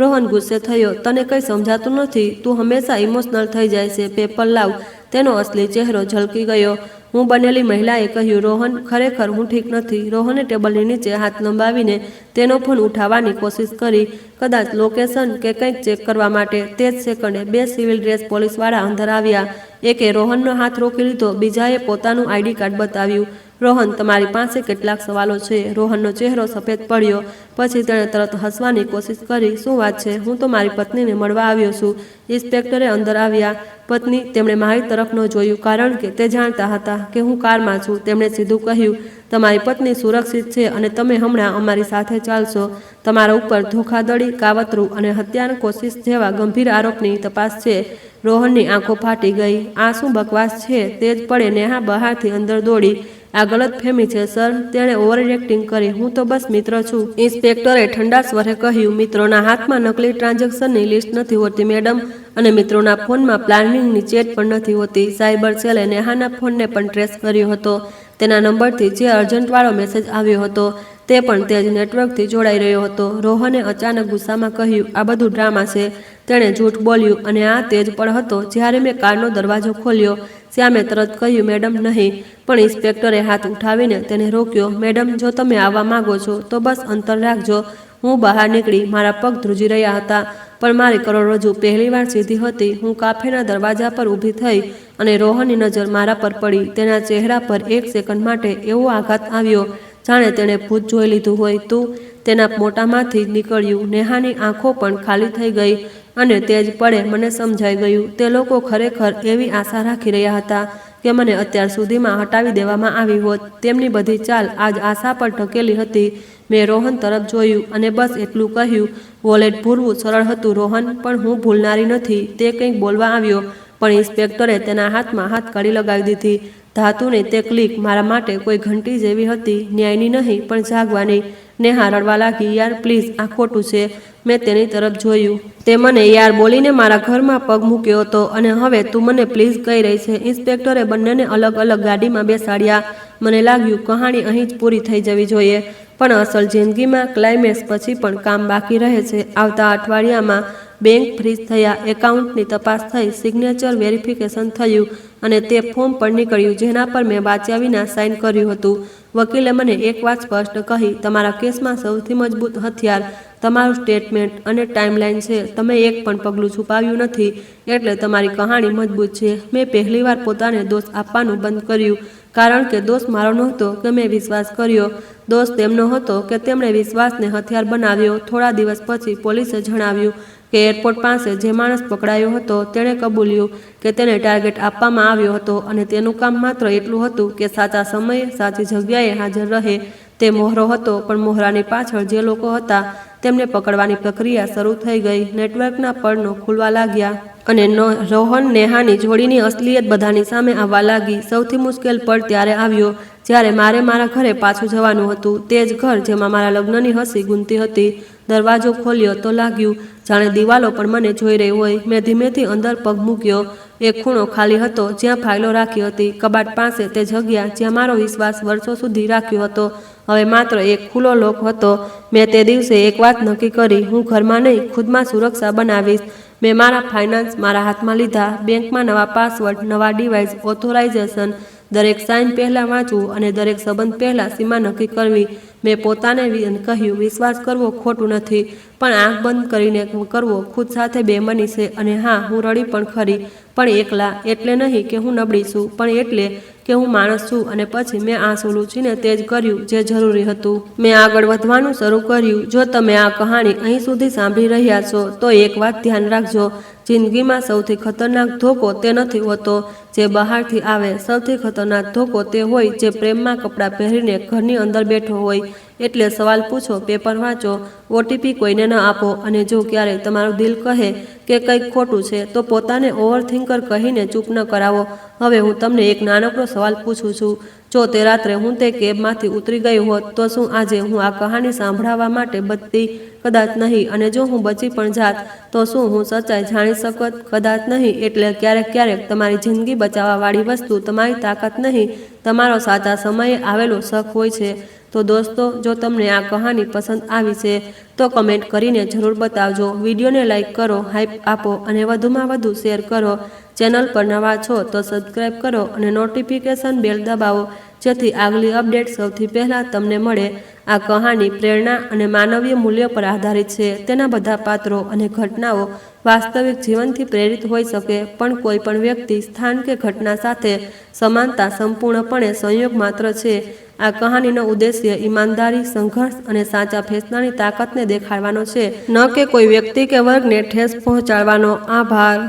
રોહન ગુસ્સે થયો, તને કંઈ સમજાતું નથી. તું હંમેશા ઇમોશનલ થઈ જાય છે. પેપર લાવ. તેનો અસલી ચહેરો ઝલકી ગયો. હું બનેલી મહિલાએ કહ્યું, રોહન, ખરેખર હું ઠીક નથી. રોહને ટેબલની નીચે હાથ લંબાવીને તેનો ફોન ઉઠાવવાની કોશિશ કરી, કદાચ લોકેશન કે કંઈક ચેક કરવા માટે. તે જ સેકન્ડે 2 સિવિલ ડ્રેસ પોલીસવાળા અંદર આવ્યા. એકે રોહનનો હાથ રોકી લીધો, બીજાએ પોતાનું આઈડી કાર્ડ બતાવ્યું. રોહન, તમારી પાસે કેટલાક સવાલો છે. રોહનનો ચહેરો સફેદ પડ્યો. પછી તેણે તરત હસવાની કોશિશ કરી. શું વાત છે? હું તો મારી પત્નીને મળવા આવ્યો છું. ઇન્સ્પેક્ટરે અંદર આવ્યા. પત્ની? તેમણે મારી તરફ ન જોયું, કારણ કે તે જાણતા હતા કે હું કારમાં છું. તેમણે સીધું કહ્યું, તમારી પત્ની સુરક્ષિત છે અને તમે હમણાં અમારી સાથે ચાલશો. તમારા ઉપર ધોખાધડી, કાવતરું અને હત્યાની કોશિશ જેવા ગંભીર આરોપની તપાસ છે. રોહનની આંખો ફાટી ગઈ. આ શું બકવાસ છે? તે જ પળે નેહા બહારથી અંદર દોડી. આ ગલતફહેમી છે સર. તેણે ઓવર એક્ટિંગ કરી. હું તો બસ મિત્ર છું. ઇન્સ્પેક્ટરે ઠંડા સ્વરે કહ્યું, મિત્રોના હાથમાં નકલી ટ્રાન્ઝેક્શનની લિસ્ટ નથી હોતી મેડમ, અને મિત્રોના ફોનમાં પ્લાનિંગની ચેટ પણ નથી હોતી. સાયબર સેલે નેહાના ફોનને પણ ટ્રેસ કર્યો હતો. તેના નંબરથી જે અર્જન્ટવાળો મેસેજ આવ્યો હતો તે પણ તે જ નેટવર્કથી જોડાઈ રહ્યો હતો. રોહને અચાનક ગુસ્સામાં કહ્યું, આ બધું ડ્રામા છે. તેણે જૂઠ બોલ્યું, અને આ તે જ પળ હતો જ્યારે મેં કારનો દરવાજો ખોલ્યો. શ્યામે તરત કહ્યું, મેડમ નહીં. પણ ઇન્સ્પેક્ટરે હાથ ઉઠાવીને તેને રોક્યો. મેડમ, જો તમે આવવા માંગો છો તો બસ અંતર રાખજો. હું બહાર નીકળી. મારા પગ ધ્રુજી રહ્યા હતા, પણ મારી કરોડરજ્જુ પહેલીવાર સીધી હતી. હું કાફેના દરવાજા પર ઊભી થઈ અને રોહનની નજર મારા પર પડી. તેના ચહેરા પર એક સેકન્ડ માટે એવો આઘાત આવ્યો જાણે તેણે ભૂત જોઈ લીધું હોય. તું? તેના મોટામાંથી નીકળ્યું. નેહાની આંખો પણ ખાલી થઈ ગઈ. અને તે જ પળે મને સમજાઈ ગયું, તે લોકો ખરેખર એવી આશા રાખી રહ્યા હતા કે મને અત્યાર સુધીમાં હટાવી દેવામાં આવી હોત. તેમની બધી ચાલ આજ આશા પર ટકેલી હતી. મેં રોહન તરફ જોયું અને બસ એટલું કહ્યું, વોલેટ ભૂલવું સરળ હતું રોહન, પણ હું ભૂલનારી નથી. તે કંઈક બોલવા આવ્યો, પણ ઇન્સ્પેક્ટરે તેના હાથમાં હાથકડી લગાવી દીધી. ધાતુની તે ક્લિક મારા માટે કોઈ ઘંટી જેવી હતી, ન્યાયની નહીં પણ જાગવાની. નેહા રડવા લાગી. યાર પ્લીઝ, આ ખોટું છે. મેં તેની તરફ જોયું. તે મને યાર બોલીને મારા ઘરમાં પગ મૂક્યો હતો, અને હવે તું મને પ્લીઝ કહી રહી છે. ઇન્સ્પેક્ટરે બંનેને અલગ અલગ ગાડીમાં બેસાડ્યા. મને લાગ્યું કહાણી અહીં જ પૂરી થઈ જવી જોઈએ, પણ અસલ જિંદગીમાં ક્લાઇમેક્સ પછી પણ કામ બાકી રહે છે. આવતા અઠવાડિયામાં બેંક ફ્રીઝ થયા, એકાઉન્ટની તપાસ થઈ, સિગ્નેચર વેરિફિકેશન થયું અને તે ફોર્મ પણ નીકળ્યું જેના પર મેં વાંચ્યા વિના સાઇન કર્યું હતું. વકીલે મને એક વાત સ્પષ્ટ કહી, તમારા કેસમાં સૌથી મજબૂત હથિયાર તમારું સ્ટેટમેન્ટ અને ટાઈમલાઈન છે. તમે એક પણ પગલું છુપાવ્યું નથી, એટલે તમારી કહાણી મજબૂત છે. મેં પહેલીવાર પોતાને દોષ આપવાનું બંધ કર્યું, કારણ કે દોષ મારો નહોતો કે મેં વિશ્વાસ કર્યો. દોષ તેમનો હતો કે તેમણે વિશ્વાસને હથિયાર બનાવ્યો. થોડા દિવસ પછી પોલીસે જણાવ્યું કે એરપોર્ટ પાસે જે માણસ પકડાયો હતો તેણે કબૂલ્યું કે તેને ટાર્ગેટ આપવામાં આવ્યો હતો, અને તેનું કામ માત્ર એટલું હતું કે સાચા સમયે સાચી જગ્યાએ હાજર રહે. તે મોહરો હતો, પણ મોહરાની પાછળ જે લોકો હતા તેમને પકડવાની પ્રક્રિયા શરૂ થઈ ગઈ. નેટવર્કના પડનો ખુલવા લાગ્યા અને રોહન નેહાની જોડીની અસલિયત બધાની સામે આવવા લાગી. સૌથી મુશ્કેલ પડ ત્યારે આવ્યો જ્યારે મારે મારા ઘરે પાછું જવાનું હતું. તે જ ઘર જેમાં મારા લગ્નની હસી ગુંજતી હતી. દરવાજો ખોલ્યો તો લાગ્યું જાણે દિવાલો પણ મને જોઈ રહી હોય. મેં ધીમેથી અંદર પગ મૂક્યો. એક ખૂણો ખાલી હતો જ્યાં ફાઇલો રાખી હતી. કબાટ પાસે તે જગ્યા જ્યાં મારો વિશ્વાસ વર્ષો સુધી રાખ્યો હતો, હવે માત્ર એક ખુલ્લો લોક હતો. મેં તે દિવસે એક વાત નક્કી કરી, હું ઘરમાં નહીં, ખુદમાં સુરક્ષા બનાવીશ. મેં મારા ફાઇનાન્સ મારા હાથમાં લીધા. બેંકમાં નવા પાસવર્ડ, નવા ડિવાઇસ ઓથોરાઇઝેશન, દરેક સાઇન પહેલાં વાંચવું અને દરેક સંબંધ પહેલાં સીમા નક્કી કરવી. મેં પોતાને કહ્યું, વિશ્વાસ કરવો ખોટું નથી, પણ આંખ બંધ કરીને કરવો ખુદ સાથે બેમાની છે. અને હા, હું રડી પણ ખરી, પણ એકલા. એટલે નહીં કે હું નબળી છું, પણ એટલે કે હું માણસ છું. અને પછી મેં આંસુ લૂછીને તે જ કર્યું જે જરૂરી હતું. મેં આગળ વધવાનું શરૂ કર્યું. જો તમે આ કહાણી અહીં સુધી સાંભળી રહ્યા છો તો એક વાત ધ્યાન રાખજો, જિંદગીમાં સૌથી ખતરનાક ધોકો તે નથી હોતો જે બહારથી આવે. સૌથી ખતરનાક ધોકો તે હોય જે પ્રેમમાં કપડાં પહેરીને ઘરની અંદર બેઠો હોય. એટલે સવાલ પૂછો, પેપર વાંચો, ઓટીપી કોઈને ન આપો. અને જો ક્યારેય તમારું દિલ કહે કે કંઈક ખોટું છે તો પોતાને ઓવરથિંકર કહીને ચૂપ ન કરાવો. હવે હું તમને એક નાનકડો સવાલ પૂછું છું. જો તે રાત્રે હું તે કેબમાંથી ઉતરી ગઈ હોત તો શું આજે હું આ કહાની સાંભળવા માટે બચતી? કદાચ નહીં. અને જો હું બચી પણ જાત તો શું હું સચ્ચાઈ જાણી શકત? કદાચ નહીં. એટલે ક્યારેક તમારી જિંદગી બચાવવાવાળી વસ્તુ તમારી તાકાત નહીં, તમારો સાચા સમયે આવેલો શક હોય છે. તો દોસ્તો, જો તમને આ કહાની પસંદ આવી છે તો કમેન્ટ કરીને જરૂર બતાવજો. વિડીયોને લાઇક કરો, હાઈપ આપો અને વધુમાં વધુ શેર કરો. ચેનલ પર નવા છો તો સબસ્ક્રાઈબ કરો અને નોટિફિકેશન બેલ દબાવો જેથી આગલી અપડેટ સૌથી પહેલાં તમને મળે. આ કહાની પ્રેરણા અને માનવીય મૂલ્યો પર આધારિત છે. તેના બધા પાત્રો અને ઘટનાઓ વાસ્તવિક જીવનથી પ્રેરિત હોઈ શકે, પણ કોઈ પણ વ્યક્તિ, સ્થાન કે ઘટના સાથે સમાનતા સંપૂર્ણપણે સંયોગ માત્ર છે. આ કહાનીનો ઉદ્દેશ્ય ઈમાનદારી, સંઘર્ષ અને સાચા ફેસલાની તાકાતને દેખાડવાનો છે, ન કે કોઈ વ્યક્તિ કે વર્ગને ઠેસ પહોંચાડવાનો. આભાર.